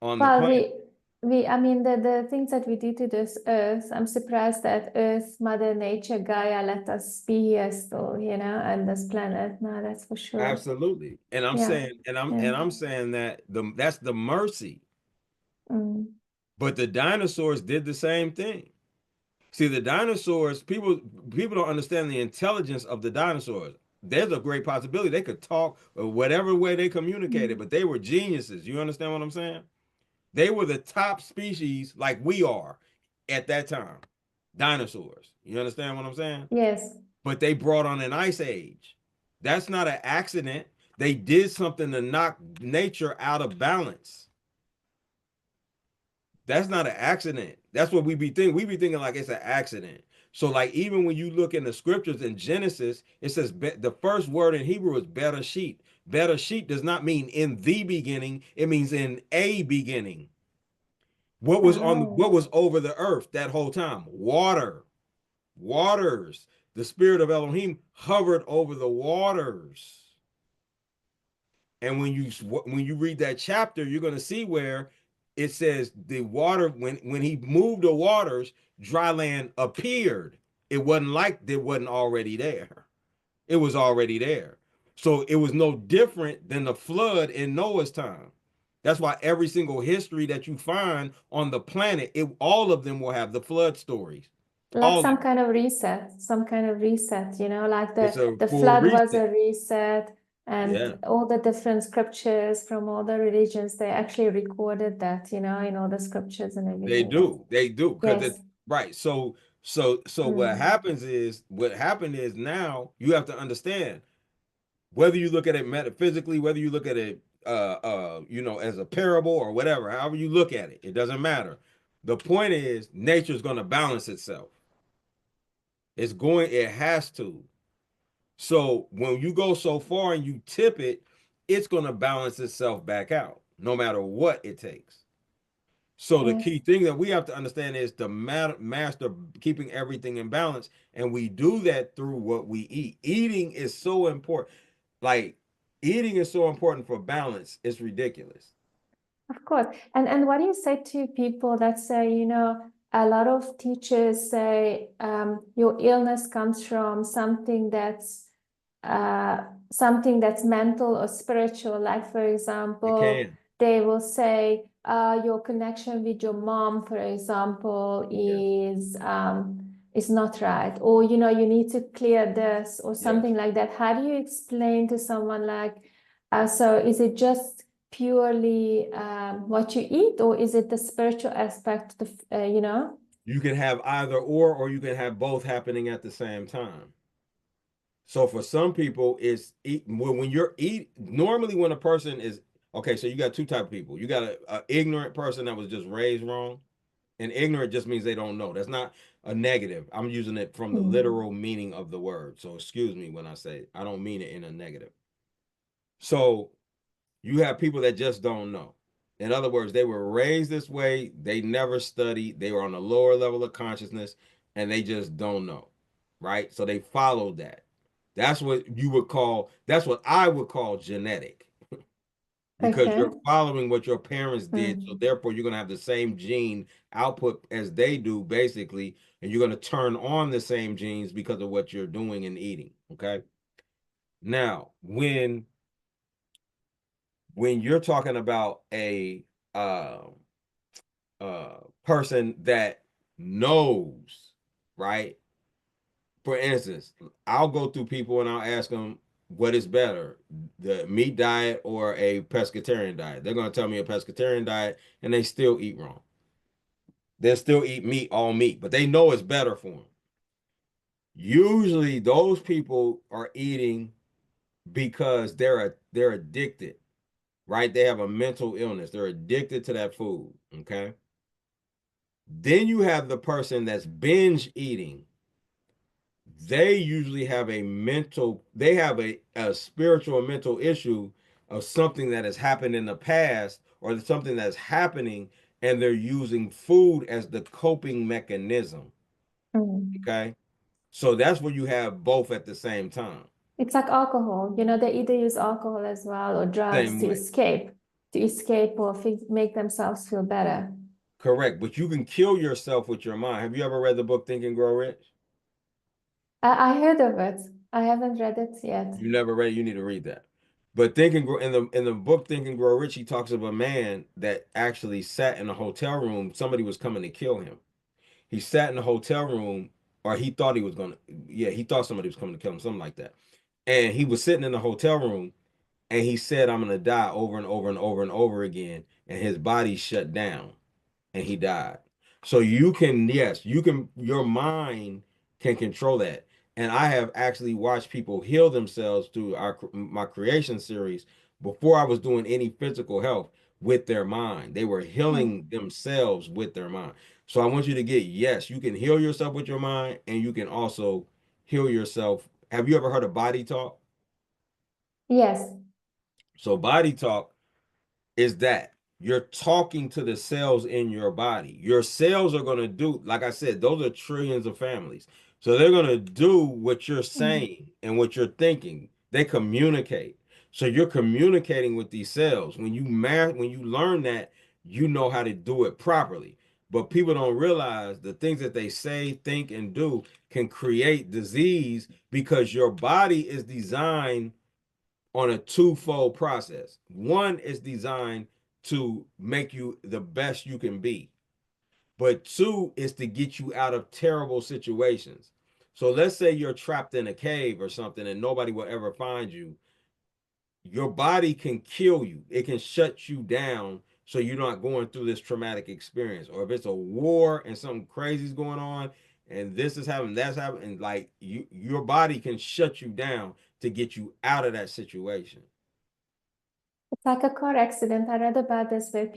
on the Well, planet. I mean, the things that we do to this earth, I'm surprised that Earth, Mother Nature, Gaia let us be here still, on this planet. No, that's for sure. Absolutely. And I'm Yeah. saying, Yeah. I'm saying that that's the mercy. Mm. But the dinosaurs did the same thing. See, the dinosaurs, people don't understand the intelligence of the dinosaurs. There's a great possibility they could talk or whatever way they communicated, Mm. but they were geniuses. You understand what I'm saying? They were the top species like we are at that time. Dinosaurs. You understand what I'm saying? Yes. But they brought on an ice age. That's not an accident. They did something to knock nature out of balance. That's not an accident. That's what we be thinking. We be thinking like it's an accident. So like even when you look in the scriptures in Genesis, it says the first word in Hebrew is bereshit. Bereshit does not mean in the beginning. It means in a beginning. What Oh, was over the earth that whole time? Water. Waters. The spirit of Elohim hovered over the waters. And when you read that chapter, you're going to see where it says the water when he moved the waters, dry land appeared. It wasn't like it wasn't already there. It was already there. So it was no different than the flood in Noah's time. That's why every single history that you find on the planet, all of them will have the flood stories. like All of them. some kind of reset, like It's a the full flood was reset. a reset, and Yeah. all the different scriptures from all the religions, they actually recorded that, in all the scriptures and They everything. Yes. do. They do. Because Yes. it's right. So what Mm. happens is what happened is now you have to understand whether you look at it metaphysically, whether you look at it as a parable or whatever, however you look at it, it doesn't matter. The point is nature's gonna balance itself. It has to. So when you go so far and you tip it, it's gonna balance itself back out, no matter what it takes. So the key Yes. thing that we have to understand is the master keeping everything in balance, and we do that through what we eat. Eating is so important. Like eating is so important for balance. It's ridiculous. Of course. And what do you say to people that say, a lot of teachers say your illness comes from something that's mental or spiritual. Like, for It example, can. they will say your connection with your mom, for example, Yes. is not right, or you need to clear this, or something Yes. like that. How do you explain to someone like, so is it just purely what you eat, or is it the spiritual aspect, You can have either or you can have both happening at the same time. So for some people, it's when you're eat. Normally, when a person is okay, so you got two type of people. You got a ignorant person that was just raised wrong. And ignorant just means they don't know. That's not a negative. I'm using it from the Mm. literal meaning of the word. So excuse me when I say it. I don't mean it in a negative. So you have people that just don't know. In other words, they were raised this way. They never studied. They were on a lower level of consciousness and they just don't know. Right. So they followed that. That's what I would call genetic because Okay. you're following what your parents did. So Mm. therefore, you're going to have the same gene output as they do, basically, and you're going to turn on the same genes because of what you're doing and eating. Okay. Now, when you're talking about a uh, person that knows, right? For instance, I'll go through people and I'll ask them what is better, the meat diet or a pescatarian diet. They're going to tell me a pescatarian diet and they still eat wrong. They still eat meat, all meat, but they know it's better for them. Usually those people are eating because they're addicted, right? They have a mental illness. They're addicted to that food, okay? Then you have the person that's binge eating. They usually have they have a spiritual or mental issue of something that has happened in the past or something that's happening, and they're using food as the coping mechanism. Mm. Okay. So that's where you have both at the same time. It's like alcohol. They either use alcohol as well or drugs Same way. to escape or make themselves feel better. Correct. But you can kill yourself with your mind. Have you ever read the book Think and Grow Rich? I heard of it. I haven't read it yet. You never read it, you need to read that. But Think and Grow in the book Think and Grow Rich, he talks of a man that actually sat in a hotel room. Somebody was coming to kill him. He sat in the hotel room, or he thought he was gonna, yeah, he thought somebody was coming to kill him, something like that. And he was sitting in the hotel room and he said, I'm gonna die over and over and over and over again. And his body shut down and he died. So you can, yes, you can, your mind can control that. And I have actually watched people heal themselves through my creation series before I was doing any physical health with their mind. They were Hmm. healing themselves with their mind. So I want you to get, yes, you can heal yourself with your mind and you can also heal yourself. Have you ever heard of body talk? Yes. So body talk is that you're talking to the cells in your body. Your cells are going to do, like I said, those are trillions of families. So they're going to do what you're Mm. saying and what you're thinking. They communicate. So you're communicating with these cells. When you learn that, you know how to do it properly. But people don't realize the things that they say, think, and do can create disease because your body is designed on a twofold process. One is designed to make you the best you can be, but two is to get you out of terrible situations. So let's say you're trapped in a cave or something and nobody will ever find you. Your body can kill you, it can shut you down so you're not going through this traumatic experience. Or if it's a war and something crazy is going on and this is happening, that's happening, like your body can shut you down to get you out of that situation. It's like a car accident. I read about this where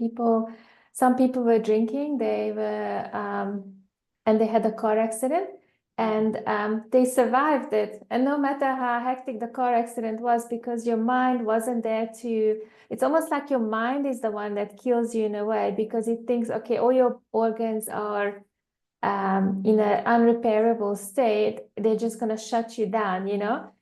some people were drinking, and they had a car accident and they survived it. And no matter how hectic the car accident was, because your mind wasn't there it's almost like your mind is the one that kills you in a way because it thinks, okay, all your organs are in an unrepairable state, they're just going to shut you down.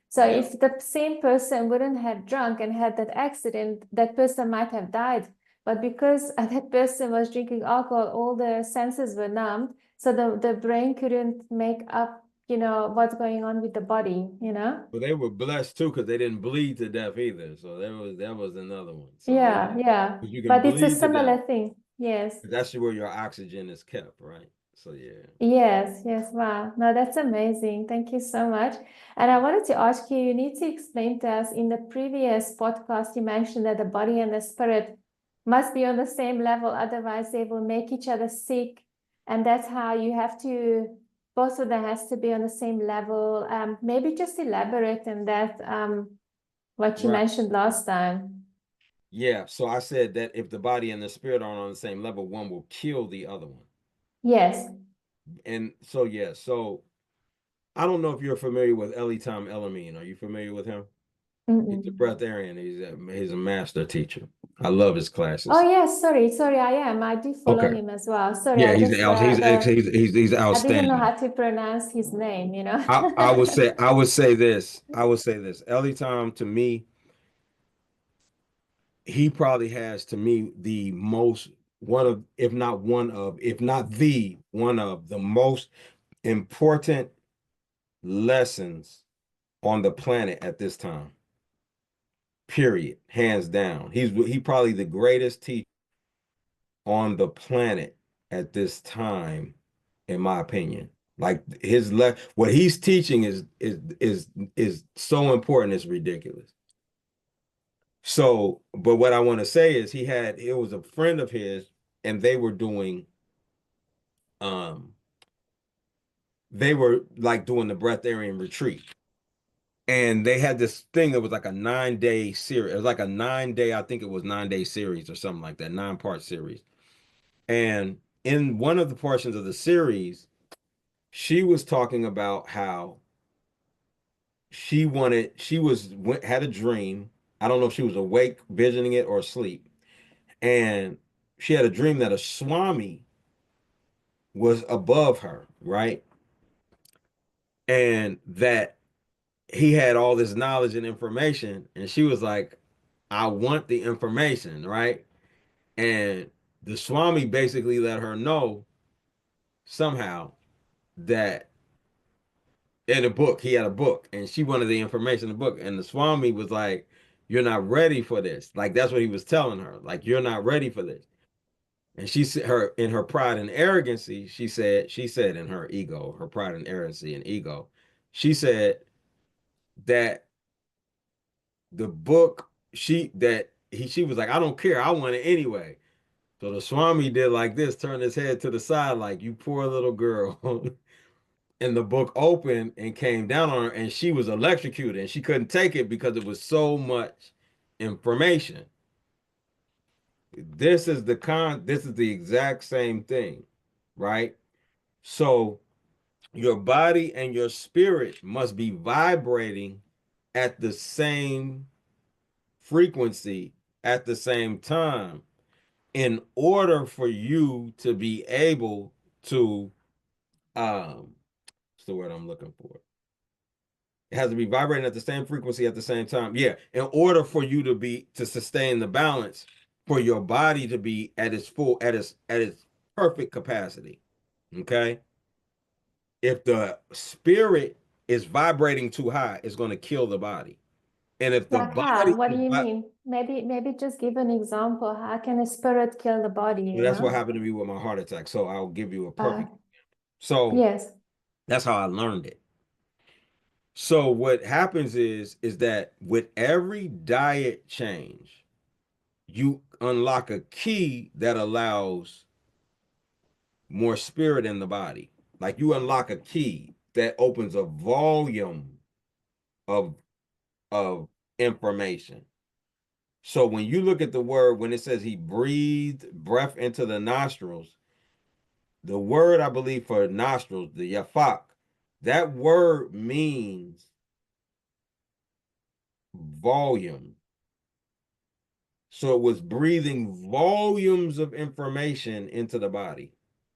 So Yeah. if the same person wouldn't have drunk and had that accident, that person might have died. But because that person was drinking alcohol, all the senses were numbed. So the brain couldn't make up what's going on with the body. But they were blessed too because they didn't bleed to death either. So that was another one. So Yeah, yeah, yeah. because you can But it's a bleed to similar death. thing. Yes. That's where your oxygen is kept, right? So yeah. Yes, yes, wow. No, that's amazing. Thank you so much. And I wanted to ask you, you need to explain to us in the previous podcast, you mentioned that the body and the spirit must be on the same level, otherwise they will make each other sick. And that's how you have both of them has to be on the same level. Maybe just elaborate on that, what you Right. mentioned last time. Yeah. So I said that if the body and the spirit aren't on the same level, one will kill the other one. Yes. And so yeah. So I don't know if you're familiar with Eli Tom Elamine. Are you familiar with him? He's a Mm-mm. breatharian. He's a master teacher. I love his Oh, classes. yes, sorry, I am. I do follow Okay. him as well. Sorry, Yeah, I just he's I didn't know outstanding. how to pronounce his name. I would say this. Ellie Tom to me, he probably has to me the most one of, if not one of, if not the one of the most important lessons on the planet at this time. Period. Hands down. He probably the greatest teacher on the planet at this time, in my opinion. Like what he's teaching is so important, it's ridiculous. So, but what I want to say is it was a friend of his, and um they were like doing the breatharian retreat. And they had this thing that was like a 9-day series. It was like a 9-day, I think it was 9-day series or something like that, 9-part series. And in one of the portions of the series, she was talking about how had a dream. I don't know if she was awake, visioning it, or asleep. And she had a dream that a swami was above her, right? And that he had all this knowledge and information, and she was like, I want the information, right? And the Swami basically let her know somehow that in a book, he had a book, and she wanted the information in the book. And the Swami was like, you're not ready for this. Like, that's what he was telling her. Like, you're not ready for this. And she said, her in her pride and arrogancy, she said in her ego, her pride and arrogancy and ego, she said that the book, she was like, I don't care, I want it anyway. So the Swami did like this, turned his head to the side, like, you poor little girl. And the book opened and came down on her, and she was electrocuted, and she couldn't take it because it was so much information. This is the exact same thing, right? So your body and your spirit must be vibrating at the same frequency at the same time in order for you to be able to what's the word I'm looking for? It has to be vibrating at the same frequency at the same time. Yeah, in order for you to sustain the balance, for your body to be at its full, at its perfect capacity. Okay? If the spirit is vibrating too high, it's going to kill the body. And if the Like how? body What do is you mean? Maybe just give an example. How can a spirit kill the body, well, you that's what know? happened to me with my heart attack. So I'll give you a Uh, perfect. So yes. that's how I learned it. So what happens is that with every diet change, you unlock a key that allows more spirit in the body. Like you unlock a key that opens a volume of of information. So when you look at the word, when it says he breathed breath into the nostrils, the word I believe for nostrils, the yafak, that word means volume. So it was breathing volumes of information into the body.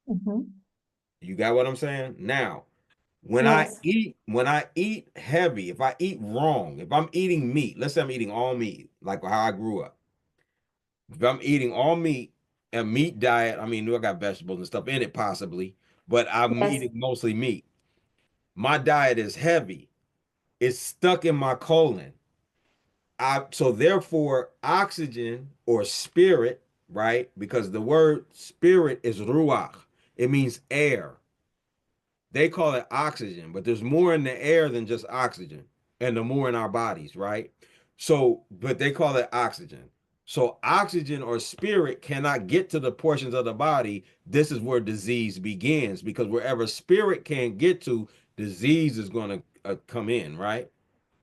Mm-hmm. You got what I'm saying? Now, Yes. when I eat heavy, if I eat wrong, if I'm eating meat, let's say I'm eating all meat, like how I grew up. If I'm eating all meat, a meat diet, I mean, I got vegetables and stuff in it possibly, but I'm Yes. eating mostly meat. My diet is heavy. It's stuck in my colon. So therefore, oxygen or spirit, right? Because the word spirit is ruach. It means air. They call it oxygen, but there's more in the air than just oxygen, and the more in our bodies, right? So, but they call it oxygen. So, oxygen or spirit cannot get to the portions of the body. This is where disease begins because wherever spirit can't get to, disease is going to come in, right?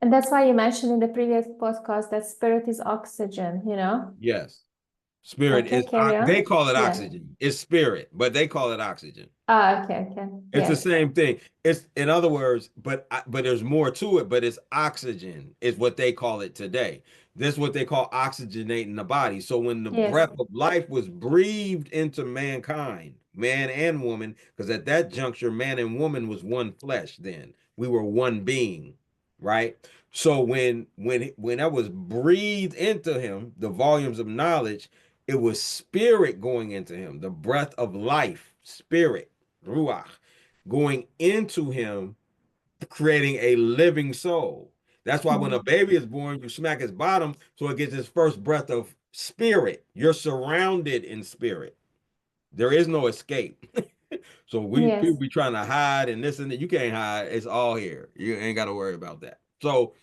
And that's why you mentioned in the previous podcast that spirit is oxygen, you know? Yes. Spirit Okay, is, carry they on. call it Yeah. oxygen. It's spirit, but they call it oxygen. Ah, okay, okay. It's the Yes. same thing. It's in other words, but there's more to it. But it's oxygen is what they call it today. This is what they call oxygenating the body. So when the Yes. breath of life was breathed into mankind, man and woman, because at that juncture, man and woman was one flesh. Then we were one being, right? So when that was breathed into him, the volumes of knowledge, it was spirit going into him, the breath of life, spirit, ruach going into him, creating a living soul. That's why when a Mm. baby is born, you smack his bottom so it gets its first breath of spirit. You're surrounded in spirit. There is no escape. So we people Yes. be trying to hide and this and that. You can't hide. It's all here. You ain't got to worry about that. So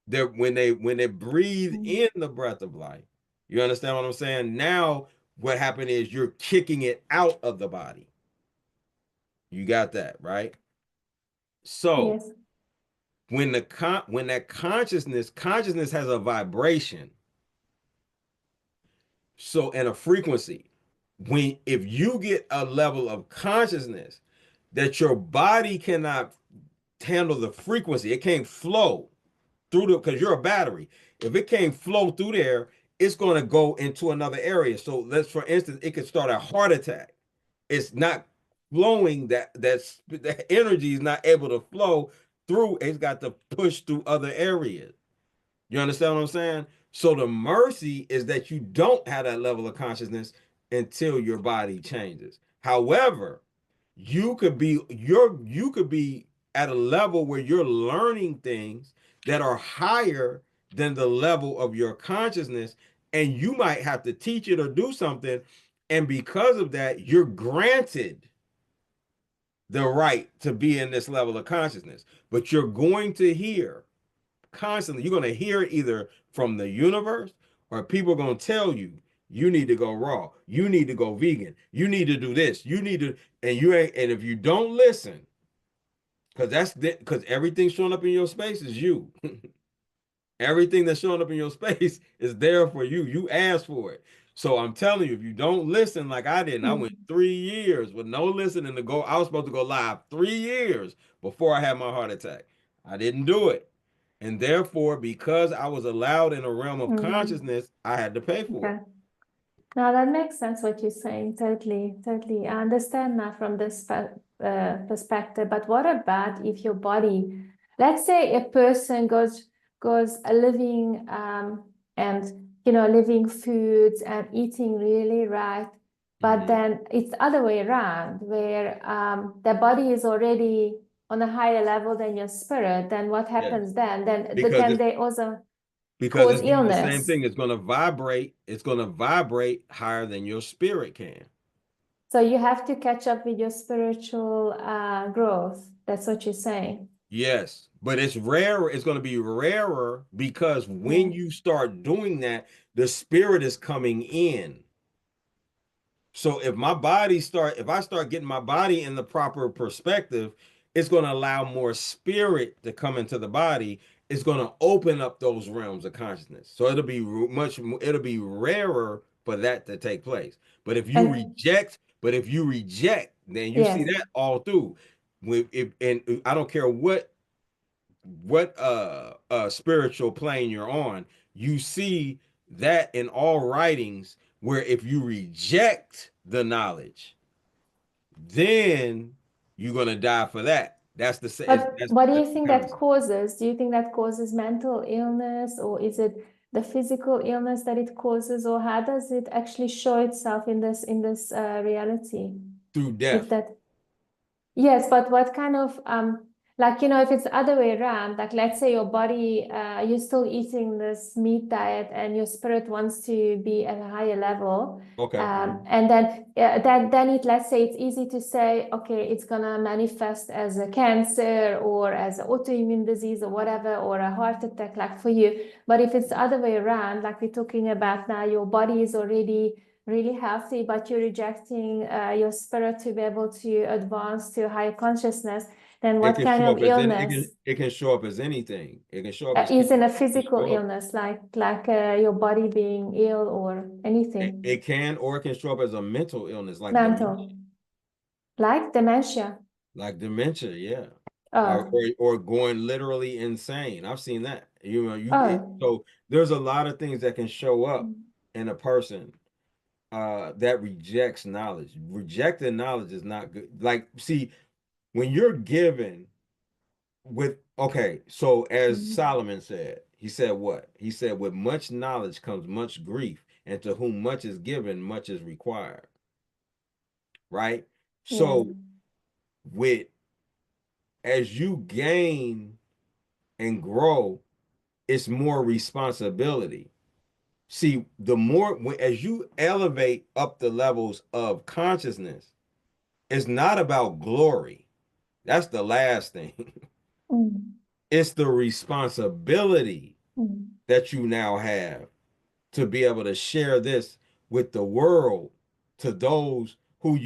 they when they breathe Mm. in the breath of life, you understand what I'm saying? Now what happened is you're kicking it out of the body. You got that, right? So Yes. when that consciousness has a vibration, so and a frequency. When if you get a level of consciousness that your body cannot handle the frequency, it can't flow through the because you're a battery. If it can't flow through there, it's going to go into another area. So let's for instance, it could start a heart attack. It's not flowing, that energy is not able to flow through, it's got to push through other areas. You understand what I'm saying? So the mercy is that you don't have that level of consciousness until your body changes. However, you could be at a level where you're learning things that are higher than the level of your consciousness, and you might have to teach it or do something, and because of that, you're granted the right to be in this level of consciousness. But you're going to hear constantly, you're going to hear it either from the universe, or people are going to tell you, you need to go raw, you need to go vegan, you need to do this, you need to, and you ain't, and if you don't listen, because everything showing up in your space is you. Everything that's showing up in your space is there for you. You asked for it. So I'm telling you, if you don't listen like I did, and I went Mm. 3 years with no listening to go, I was supposed to go live 3 years before I had my heart attack. I didn't do it. And therefore, because I was allowed in a realm of Mm. consciousness, I had to pay for it. Okay. Now that makes sense what you're saying. Totally, totally. I understand now from this perspective. But what about if your body, let's say a person goes living and living foods and eating really right, but Mhm. then it's the other way around, where the body is already on a higher level than your spirit. Then what Yeah. happens then? Because Then it's they also because cause it's doing the same illness. thing. It's gonna vibrate higher than your spirit can. So you have to catch up with your spiritual growth. That's what you're saying. Yes, but it's rarer. It's going to be rarer because Yeah. when you start doing that, the spirit is coming in. So if I start getting my body in the proper perspective, it's going to allow more spirit to come into the body. It's going to open up those realms of consciousness. So it'll be rarer for that to take place. And But if you reject, then you see yes, that all through. And I don't care what spiritual plane you're on, you see that in all writings where if you reject the knowledge, then you're gonna die for that. That's the but what do you that's the think that concept. causes? Do you think that causes mental illness, or is it the physical illness that it causes, or how does it actually show itself in this reality? Through If death. that Yes, but what kind of like if it's the other way around, like let's say your body you're still eating this meat diet and your spirit wants to be at a higher level, Okay. and then let's say it's easy to say, okay, it's gonna manifest as a cancer or as an autoimmune disease or whatever, or a heart attack, like for you. But if it's the other way around, like we're talking about now, your body is already really healthy, but you're rejecting your spirit to be able to advance to higher consciousness, then It what can kind show of up as any it can illness it can show up as anything. It can show up as is in cancer. a It can physical show up. illness, like your body being ill or anything It can or it can show up as a mental illness mental, like dementia? like dementia, yeah. Oh, Or going literally insane. I've seen that. oh, So there's a lot of things that can show up in a person that rejects knowledge. Rejecting knowledge is not good. Like, see, when you're given with okay, so as mm, Solomon said, he said what? He said, with much knowledge comes much grief, and to whom much is given, much is required. Right? yeah. So with as you gain and grow, it's more responsibility. See, as you elevate up the levels of consciousness, it's not about glory. That's the last thing. Mm, It's the responsibility mm. that you now have to be able to share this with the world to those who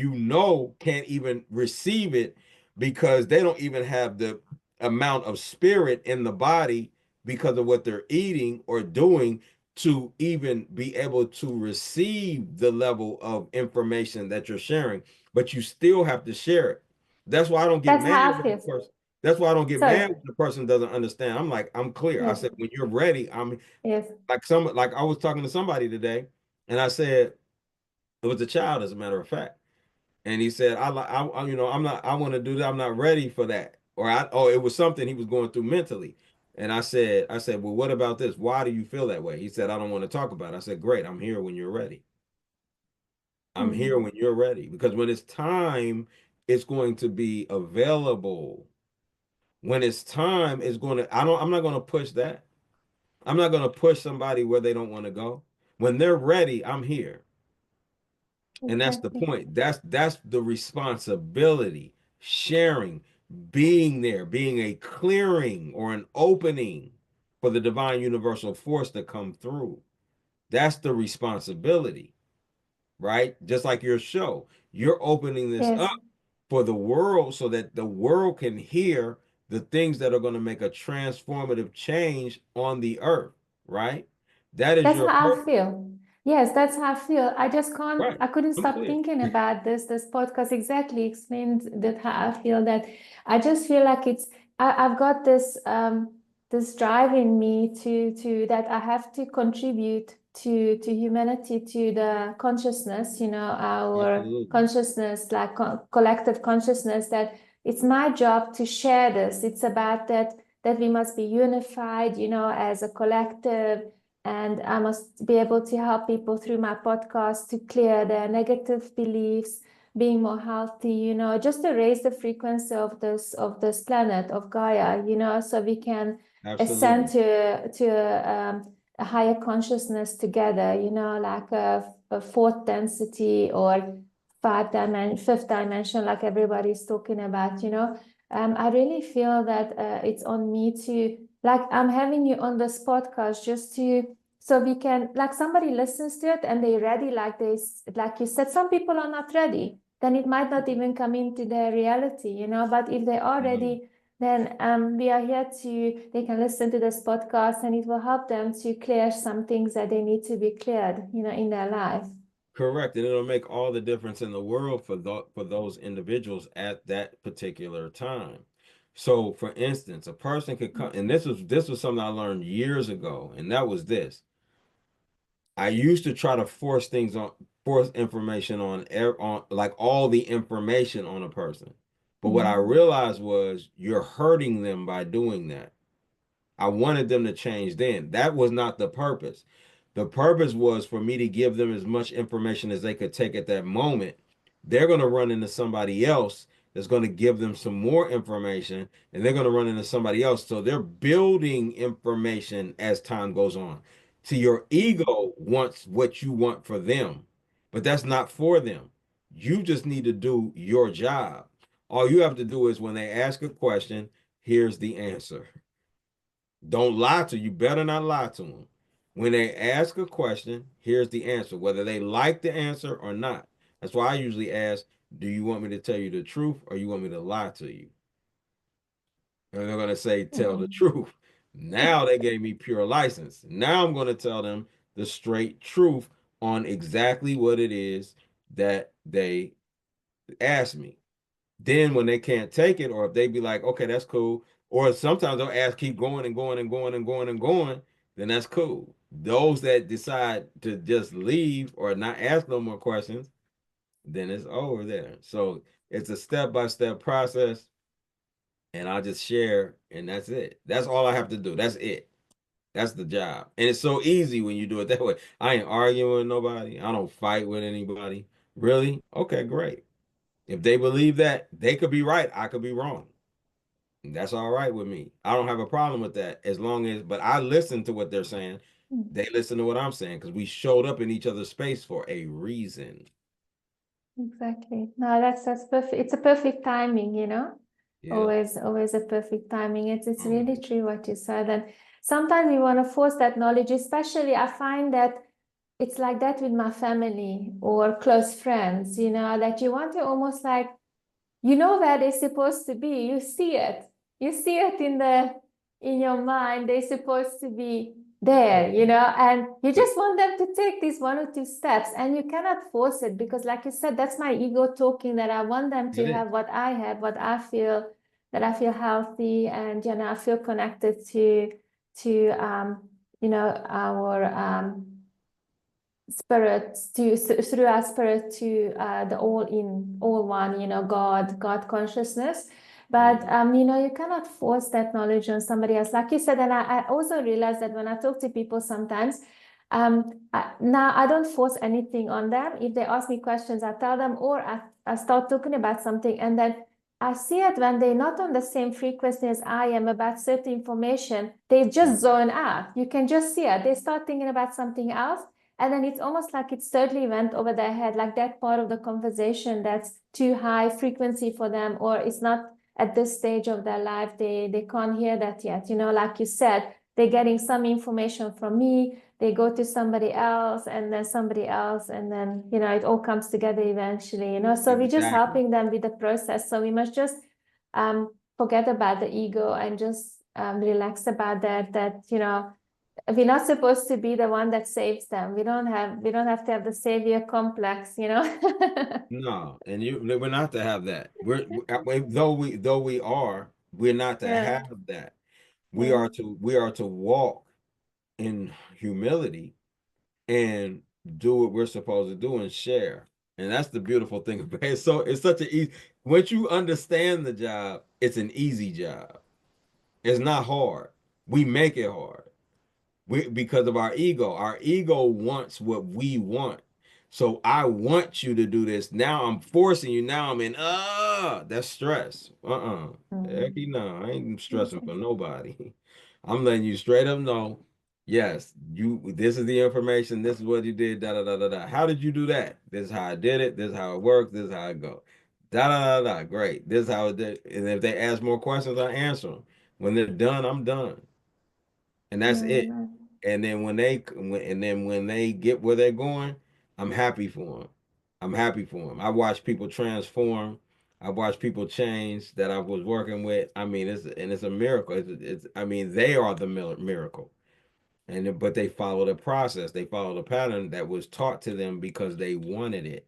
can't even receive it because they don't even have the amount of spirit in the body because of what they're eating or doing to even be able to receive the level of information that you're sharing, but you still have to share it. That's why I don't get That's mad how I when the feel. person that's why I don't get mad Sorry. when the person doesn't understand. I'm like, I'm clear. I Yes, said, when you're ready, I'm yes. like I was talking to somebody today, and I said it was a child, as a matter of fact, and he said, I'm not, I want to do that. I'm not ready for that. oh, it was something he was going through mentally. And I said, well, what about this? Why do you feel that way? He said, I don't want to talk about it. I said, great, I'm here when you're ready. I'm here Mm. when you're ready. Because when it's time, it's going to be available. When it's time, I'm not going to push that. I'm not going to push somebody where they don't want to go. When they're ready, I'm here. And that's the Exactly. point. That's the responsibility, sharing, being there, being a clearing or an opening for the divine universal force to come through. That's the responsibility, right? Just like your show. You're opening this Yes. up for the world so that the world can hear the things that are going to make a transformative change on the earth, right? That is That's your how I purpose. feel. Yes, that's how I feel. Right. I couldn't I'm stop clear. thinking about this. This podcast exactly explains that how I feel that I just feel like I've got this drive in me to that I have to contribute to humanity, to the consciousness, our Absolutely. consciousness, like collective consciousness, that it's my job to share this. It's about that we must be unified, as a collective, and I must be able to help people through my podcast to clear their negative beliefs, being more healthy, just to raise the frequency of this planet, of Gaia, so we can ascend Absolutely. to a higher consciousness together, like a fourth density or fifth dimension, like everybody's talking about, I really feel that it's on me to, like, I'm having you on this podcast just so we can, like, somebody listens to it and they're ready, like you said, some people are not ready, then it might not even come into their reality, but if they are Absolutely. ready, then we are here they can listen to this podcast and it will help them to clear some things that they need to be cleared, in their life. Correct. And it'll make all the difference in the world for those individuals at that particular time. So for instance, a person could come, and this was something I learned years ago, and that was this. I used to try to force information on like all the information on a person. But what I Mm. realized was you're hurting them by doing that. I wanted them to change then. That was not the purpose. The purpose was for me to give them as much information as they could take at that moment. They're going to run into somebody else that's going to give them some more information, and they're going to run into somebody else. So they're building information as time goes on. See, your ego wants what you want for them, but that's not for them. You just need to do your job. All you have to do is when they ask a question, here's the answer. Don't lie to you. Better not lie to them. When they ask a question, here's the answer, whether they like the answer or not. That's why I usually ask, do you want me to tell you the truth or you want me to lie to you? And they're going to say, tell the Mm. truth. Now they gave me pure license. Now I'm going to tell them the straight truth on exactly what it is that they asked me. Then when they can't take it, or if they be like, okay, that's cool, or sometimes they'll ask, keep going and going and going and going and going, then that's cool. Those that decide to just leave or not ask no more questions, then it's over there. So it's a step-by-step process, and I'll just share, and that's it. That's all I have to do. That's it. That's the job. And it's so easy when you do it that way. I ain't arguing with nobody. I don't fight with anybody. Really? Okay, great. If they believe that, they could be right. I could be wrong. That's all right with me. I don't have a problem with that as long as, but I listen to what they're saying. Mm. They listen to what I'm saying because we showed up in each other's space for a reason. Exactly. No, that's perfect. It's a perfect timing, Yeah. Always a perfect timing. It's really Always. true what you said. And sometimes we want to force that knowledge, especially I find that it's like that with my family or close friends, that you want to almost like, where they're supposed to be. You see it. You see it in your mind. They're supposed to be there, and you But just want them to take these one or two steps, and you cannot force it because, like you said, that's my ego talking, that I want them that to is have what I have, what I feel, that I feel healthy, and I feel connected to our spirit, through our spirit, to the all one, God consciousness. But you cannot force that knowledge on somebody else. Like you said, and I also realize that when I talk to people sometimes, now I don't force anything on them. If they ask me questions, I tell them, or I start talking about something, and then I see it when they're not on the same frequency as I am about certain information, they just zone out. You can just see it. They start thinking about something else. And then it's almost like it totally went over their head, like that part of the conversation that's too high frequency for them, or it's not at this stage of their life. They can't hear that yet. Like you said, they're getting some information from me, they go to somebody else, and then somebody else, and then it all comes together eventually. So we're just Exactly. helping them with the process. So we must just forget about the ego and just relax about that we're not supposed to be the one that saves them. We don't have to have the savior complex. No, and we're not to have that. Though we are, we're not to Yeah, have that. We yeah. are to walk in humility and do what we're supposed to do and share. And that's the beautiful thing about it. So it's such an easy, once you understand the job, it's an easy job. It's not hard. We make it hard. Because of our ego. Our ego wants what we want. So I want you to do this. Now I'm forcing you. Now I'm in, that's stress. Heck Mm. no, I ain't stressing Okay. for nobody. I'm letting you straight up know, yes, this is the information, this is what you did, da da da da da. How did you do that? This is how I did it, this is how it works, this is how it go. Da da da da. Great. This is how it did. And if they ask more questions, I answer them. When they're done, I'm done. And that's it. Mm, And then when they get where they're going, I'm happy for them. I'm happy for them. I watch people transform. I watch people change that I was working with. I mean, it's a miracle. I mean, they are the miracle. But they follow the process. They follow the pattern that was taught to them because they wanted it.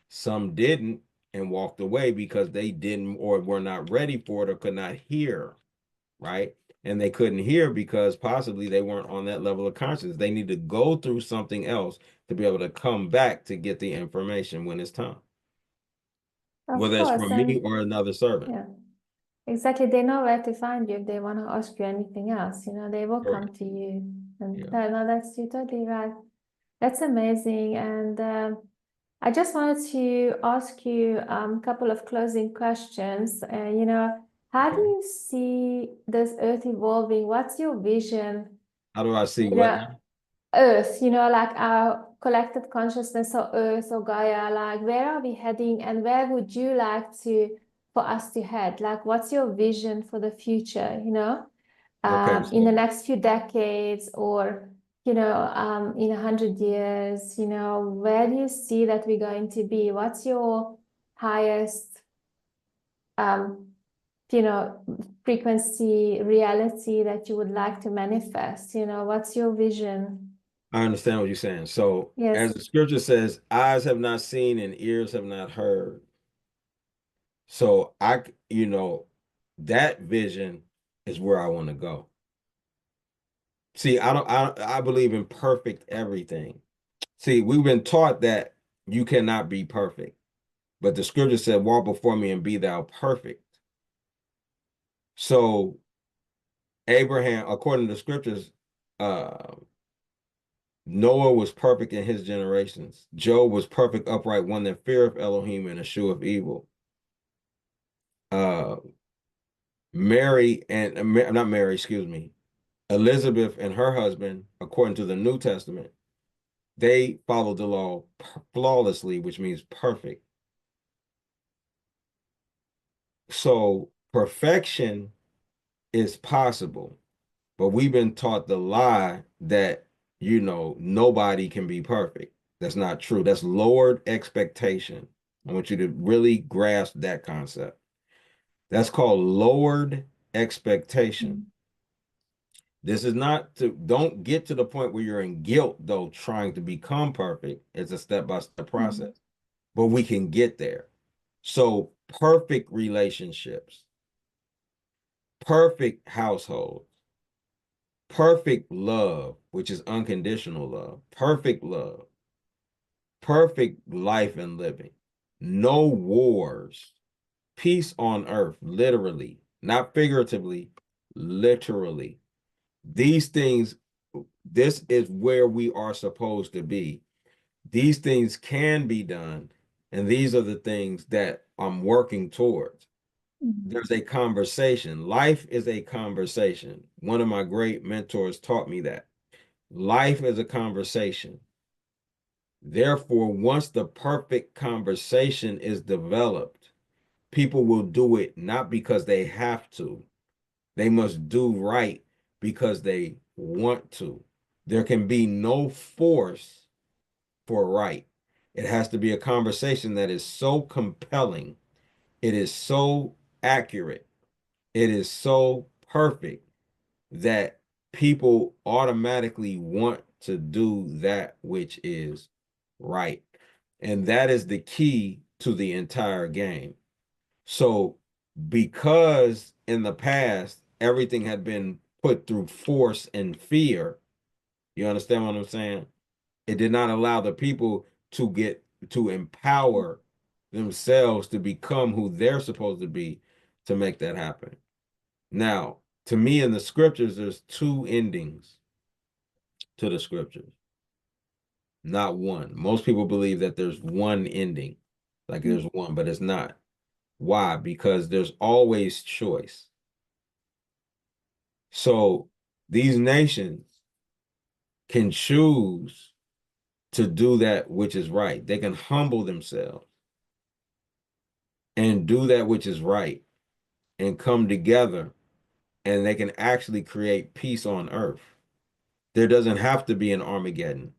Some didn't and walked away because they didn't or were not ready for it or could not hear, right? And they couldn't hear because possibly they weren't on that level of consciousness. They need to go through something else to be able to come back to get the information when it's time, of whether it's course, from me and or another servant. yeah, exactly. They know where to find you if they want to ask you anything else. They will come Correct. to you. And Yeah. no, that's you're totally right. That's amazing. And I just wanted to ask you a couple of closing questions. How do Okay. you see this earth evolving? What's your vision? How do I see You what know, now? Earth, like our collective consciousness or Earth or Gaia, like where are we heading and where would you like for us to head? Like, what's your vision for the future, Okay. in the So next few decades or, in 100 years, where do you see that we're going to be? What's your highest, um, you know, frequency reality that you would like to manifest? What's your vision? I understand what you're saying. So as Yes. the scripture says, eyes have not seen and ears have not heard. So that vision is where I want to go. See, I believe in perfect everything. See, we've been taught that you cannot be perfect, but the scripture said, walk before me and be thou perfect. So Abraham, according to the scriptures, uh, Noah was perfect in his generations. Job was perfect, upright, one that feareth Elohim and escheweth evil. Uh, Mary and not Mary, excuse me, Elizabeth and her husband, according to the New Testament, they followed the law flawlessly, which means perfect. So perfection is possible, but we've been taught the lie that, nobody can be perfect. That's not true. That's lowered expectation. I want you to really grasp that concept. That's called lowered expectation. Mm. This is not don't get to the point where you're in guilt, though, trying to become perfect. It's a step-by-step Mm. process, but we can get there. So, perfect relationships, perfect household, perfect love, which is unconditional love, perfect life and living, no wars, peace on earth, literally, not figuratively, literally. These things, this is where we are supposed to be. These things can be done, and these are the things that I'm working towards. There's a conversation. Life is a conversation. One of my great mentors taught me that. Life is a conversation. Therefore, once the perfect conversation is developed, people will do it not because they have to. They must do right because they want to. There can be no force for right. It has to be a conversation that is so compelling, it is so accurate, it is so perfect that people automatically want to do that which is right. And that is the key to the entire game. So, because in the past, everything had been put through force and fear, you understand what I'm saying? It did not allow the people to empower themselves to become who they're supposed to be to make that happen. Now, to me in the scriptures, there's two endings to the scriptures, not one. Most people believe that there's one ending, like there's one, but it's not. Why? Because there's always choice. So these nations can choose to do that which is right. They can humble themselves and do that which is right and come together, and they can actually create peace on earth. There doesn't have to be an Armageddon.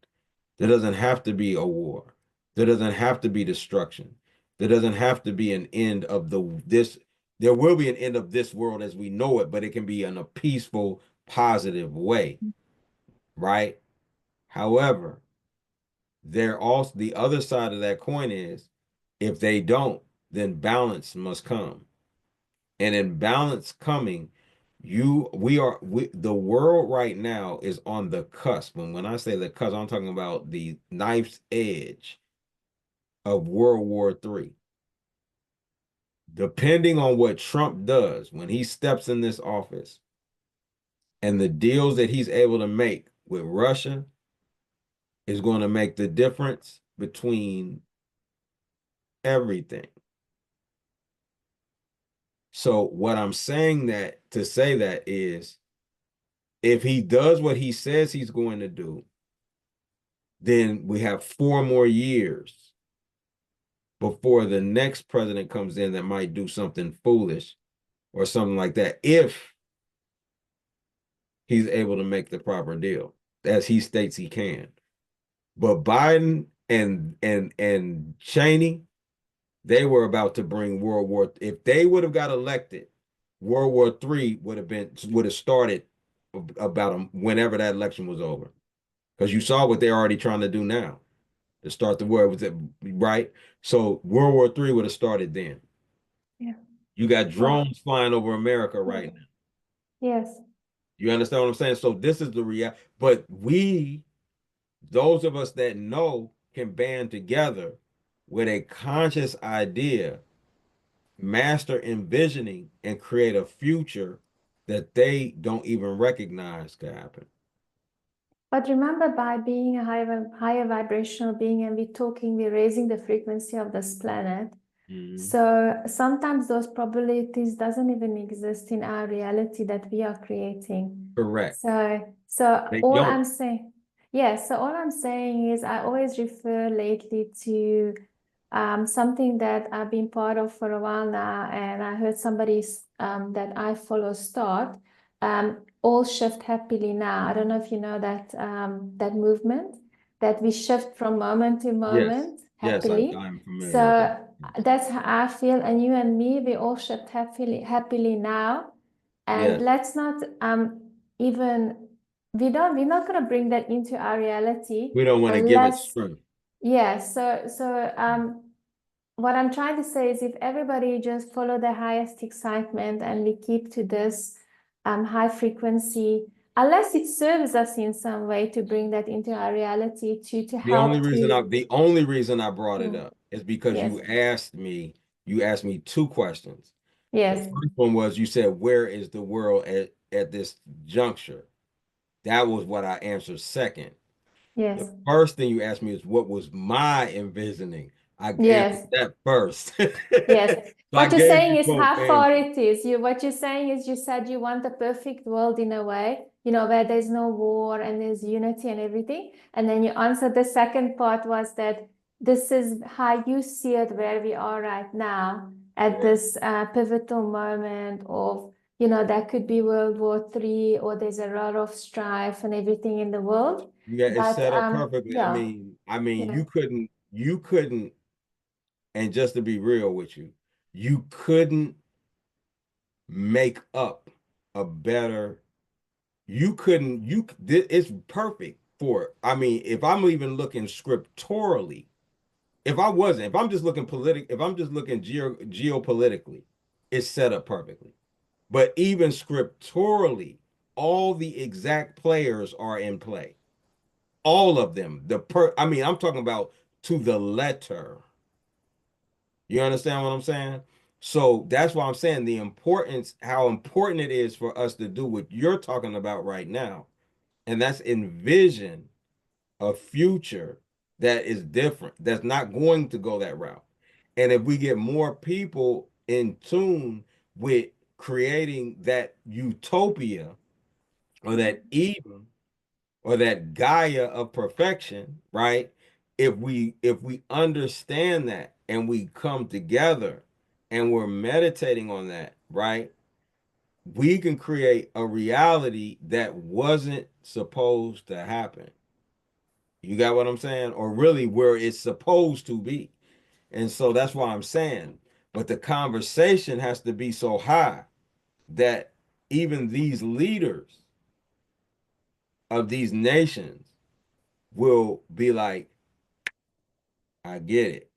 There doesn't have to be a war. There doesn't have to be destruction. There doesn't have to be an end of this. There will be an end of this world as we know it, but it can be in a peaceful, positive way, right? However, there also the other side of that coin is if they don't, then balance must come. And in balance coming, the world right now is on the cusp. And when I say the cusp, I'm talking about the knife's edge of World War III. Depending on what Trump does when he steps in this office and the deals that he's able to make with Russia is going to make the difference between everything. So what I'm saying that to say that is if he does what he says he's going to do, then we have 4 more years before the next president comes in that might do something foolish or something like that if he's able to make the proper deal as he states he can. But Biden and Cheney, they were about to bring World War. If they would have got elected, World War III would have started about whenever that election was over. Because you saw what they're already trying to do now to start the war, right? So World War III would have started then. Yeah. You got Well, drones flying over America right now. yes. You understand what I'm saying? So this is the reality. But those of us that know, can band together with a conscious idea, master envisioning, and create a future that they don't even recognize could happen. But remember, by being a higher vibrational being and we're raising the frequency of this planet. So sometimes those probabilities doesn't even exist in our reality that we are creating. Correct. So They all don't. I'm saying, yes, so all I'm saying is I always refer lately to something that I've been part of for a while now, and I heard somebody that I follow start. All shift happily now. I don't know if you know that movement, that we shift from moment to moment Yes, happily. I'm familiar with So that. that's how I feel, and you and me, we all shift happily now. And Yes. let's not even we're not gonna bring that into our reality We don't want to give it unless, strength. yeah. So what I'm trying to say is if everybody just follow the highest excitement and we keep to this high frequency, unless it serves us in some way to bring that into our reality to The only help reason to, I brought it yeah, up is because yes, you asked me you asked me two questions. The Yes. first one was you said, where is the world at this juncture? That was what I answered second. The Yes. first thing you asked me is what was my envisioning. I answered Yes. that first. Yes. So I What you're gave saying you is both how far answers. it is. What you're saying is you said you want a perfect world in a way, where there's no war and there's unity and everything. And then you answered the second part was that this is how you see it where we are right now at Yeah. this pivotal moment of, that could be World War III, or there's a lot of strife and everything in the world. Yeah, it's But set up perfectly. I yeah, mean, I mean, yeah. you couldn't, and just to be real with you, you couldn't make up a better, you couldn't, it's perfect for, I mean, if I'm even looking scripturally, if I'm just looking if I'm just looking geopolitically, it's set up perfectly. But even scripturally, all the exact players are in play. All of them. I mean, I'm talking about to the letter. You understand what I'm saying? So that's why I'm saying how important it is for us to do what you're talking about right now. And that's envision a future that is different, that's not going to go that route. And if we get more people in tune with creating that utopia or that Eden or that Gaia of perfection, right? If we understand that and we come together and we're meditating on that, right? We can create a reality that wasn't supposed to happen. You got what I'm saying? Or really where it's supposed to be. And so that's why I'm saying, but the conversation has to be so high that even these leaders of these nations will be like, I get it.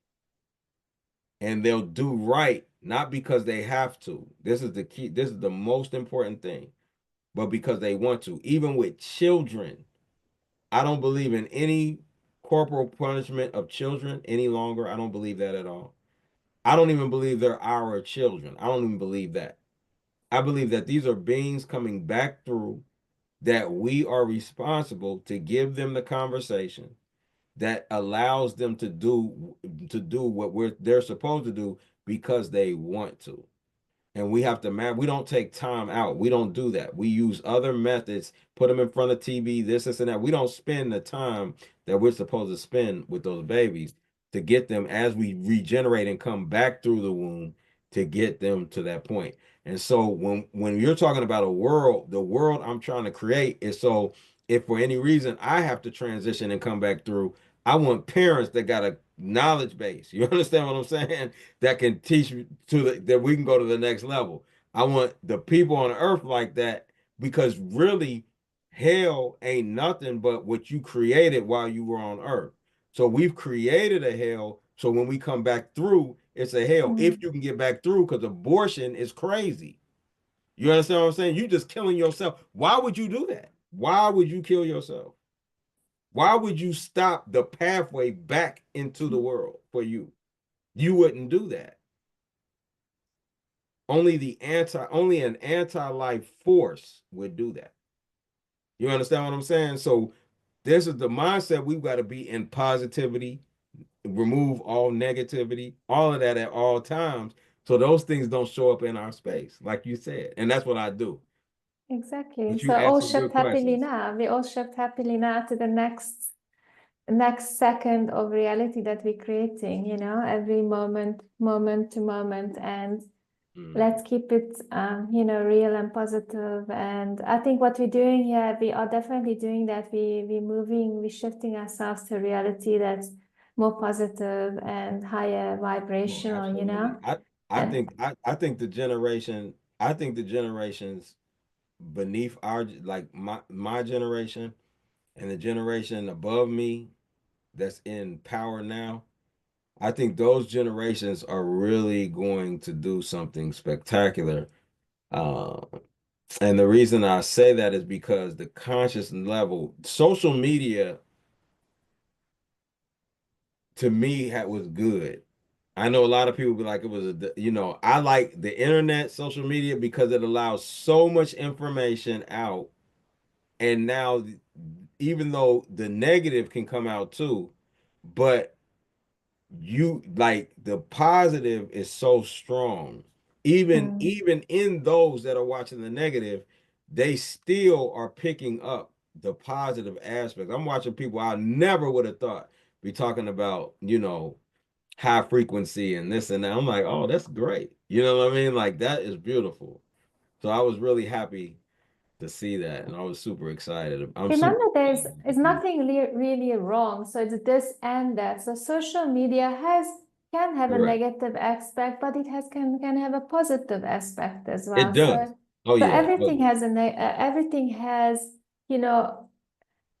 And they'll do right, not because they have to. This is the key, this is the most important thing, but because they want to. Even with children, I don't believe in any corporal punishment of children any longer. I don't believe that at all. I don't even believe they're our children. I don't even believe that. I believe that these are beings coming back through, that we are responsible to give them the conversation that allows them to do what they're supposed to do because they want to. And we have to we don't take time out. We don't do that. We use other methods, put them in front of TV, this and that. We don't spend the time that we're supposed to spend with those babies to get them as we regenerate and come back through the womb to get them to that point. And so when you're talking about the world I'm trying to create is so if for any reason I have to transition and come back through, I want parents that got a knowledge base. You understand what I'm saying? That can teach that we can go to the next level. I want the people on earth like that because really hell ain't nothing but what you created while you were on earth. So we've created a hell. So when we come back through, it's a hell. If Mm. you can get back through, because abortion is crazy. You understand what I'm saying? You just killing yourself. Why would you do that? Why would you kill yourself? Why would you stop the pathway back into the world for you? You wouldn't do that. Only an anti-life force would do that. You understand what I'm saying? So this is the mindset we've got to be in positivity, remove all negativity, all of that at all times. So those things don't show up in our space, like you said. And that's what I do. Exactly. But you So asked all some good shift happily questions. now. We all shift happily now to the next second of reality that we're creating, every moment to moment. And Mm. let's keep it, real and positive. And I think what we're doing here, we are definitely doing that. We're shifting ourselves to a reality that's more positive and higher Oh, vibrational, absolutely. I And think I think the generations beneath like my generation and the generation above me that's in power now, I think those generations are really going to do something spectacular. Uh, and the reason I say that is because the conscious level, social media to me was good. I know a lot of people be like it was I like the internet, social media because it allows so much information out. And now even though the negative can come out too, but you like the positive is so strong. Even Mm. even in those that are watching the negative, they still are picking up the positive aspects. I'm watching people I never would have thought be talking about, high frequency and this and that. I'm like, oh, that's great. You know what I mean? Like that is beautiful. So I was really happy to see that, and I was super excited. I'm super Remember, there's excited is to see. nothing really wrong. So it's this and that. So social media has can have a Correct. negative aspect, but it has can have a positive aspect as It well. does. Oh So yeah. Oh everything yeah. has everything has, you know,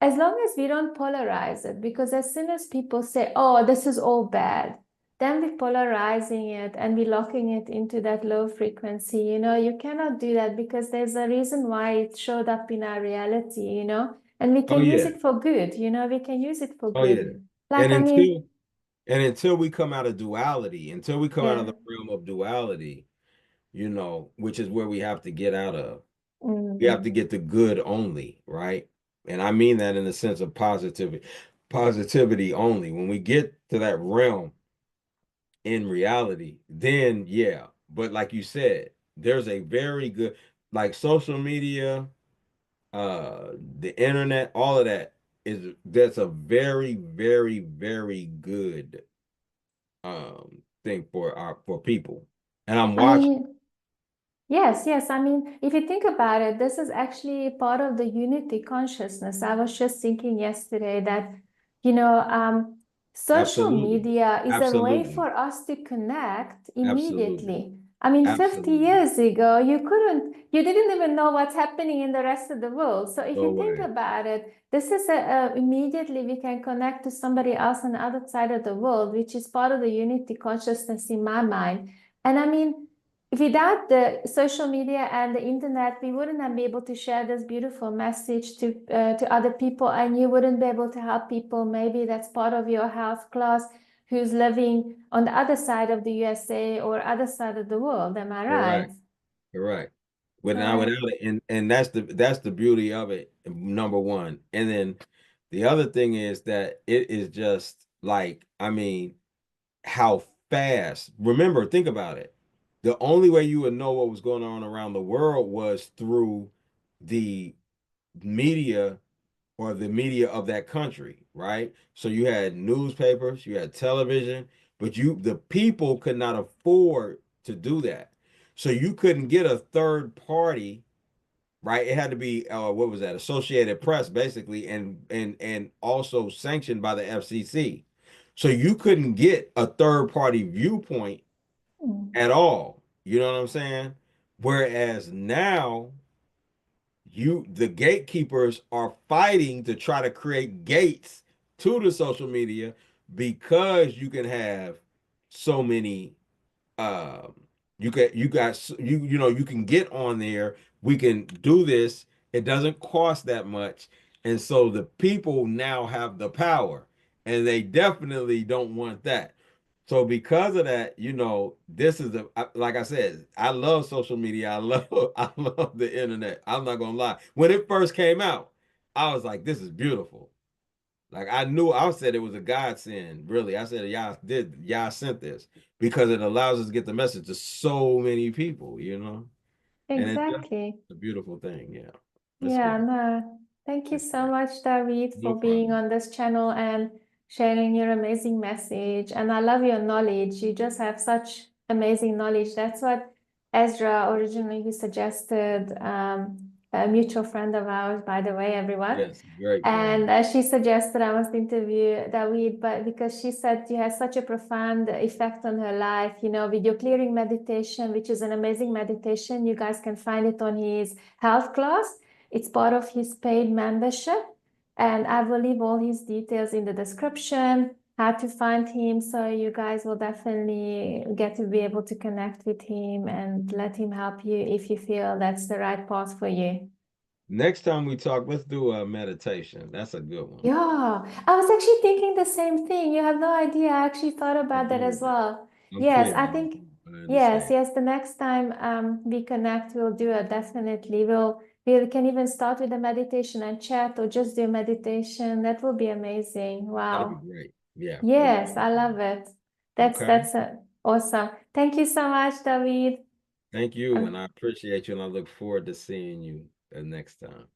as long as we don't polarize it, because as soon as people say, oh, this is all bad, then we're polarizing it and we're locking it into that low frequency. You cannot do that because there's a reason why it showed up in our reality, and we Oh can use yeah. it for good, we can use it for Oh yeah. good. Like, And I mean, until we come out of duality, until we come out of yeah. the realm of duality, which is where we have to get out of. We have to Mm. get the good only, right? And I mean that in the sense of positivity only. When we get to that realm in reality, then yeah. But like you said, there's a very good, like social media, the internet, all of that that's a very, very, very good thing for people. And I'm I watching. mean, yes, yes. I mean, if you think about it, this is actually part of the unity consciousness. I was just thinking yesterday that, you know, um, social Absolutely. media is a way Absolutely. for us to connect Absolutely. immediately. I mean, 50 Absolutely. years ago, you didn't even know what's happening in the rest of the world. So if No you think way. about it, this is immediately we can connect to somebody else on the other side of the world, which is part of the unity consciousness in my mind. And I mean, without the social media and the internet, we wouldn't have been able to share this beautiful message to other people, and you wouldn't be able to help people. Maybe that's part of your health class who's living on the other side of the USA or other side of the world. Am I right? Correct. Correct. So, Without it, and that's the beauty of it, number one. And then the other thing is that it is just like, I mean, how fast. Remember, think about it. The only way you would know what was going on around the world was through the media or the media of that country, right? So you had newspapers, you had television, but the people could not afford to do that. So you couldn't get a third party, right? It had to be what was that? Associated Press, basically, and also sanctioned by the FCC. So you couldn't get a third party viewpoint mm. at all. You know what I'm saying? Whereas now the gatekeepers are fighting to try to create gates to the social media because you can have so many um you can get on there, we can do this, it doesn't cost that much, and so the people now have the power, and they definitely don't want that. So because of that, this is like I said, I love social media. I love the internet. I'm not gonna lie. When it first came out, I was like, this is beautiful. Like I said it was a godsend, really. I said y'all sent this because it allows us to get the message to so many people. And it's just Exactly. a beautiful thing. Yeah. It's Yeah, great. no. Thank you It's so great. much, David, No for being problem. on this channel and sharing your amazing message. And I love your knowledge. You just have such amazing knowledge. That's what Ezra originally suggested, a mutual friend of ours, by the way, everyone. Yes, great And friend. she suggested I must interview Dawood, but because she said you had such a profound effect on her life, with your clearing meditation, which is an amazing meditation. You guys can find it on his health class. It's part of his paid membership. And I will leave all his details in the description, how to find him. So you guys will definitely get to be able to connect with him and let him help you if you feel that's the right path for you. Next time we talk, let's do a meditation. That's a good one. Yeah, I was actually thinking the same thing. You have no idea. I actually thought Let's about that do as it. well. I'm Yes, clear I now. think I yes, understand. yes. The next time we connect, we'll do it definitely. We can even start with a meditation and chat, or just do meditation. That will be amazing. That'd be Wow. great. Yeah, that'd be Yes, I love it. That's okay. awesome. Thank you so much, David. Thank you, and Um, I appreciate you, and I look forward to seeing you next time.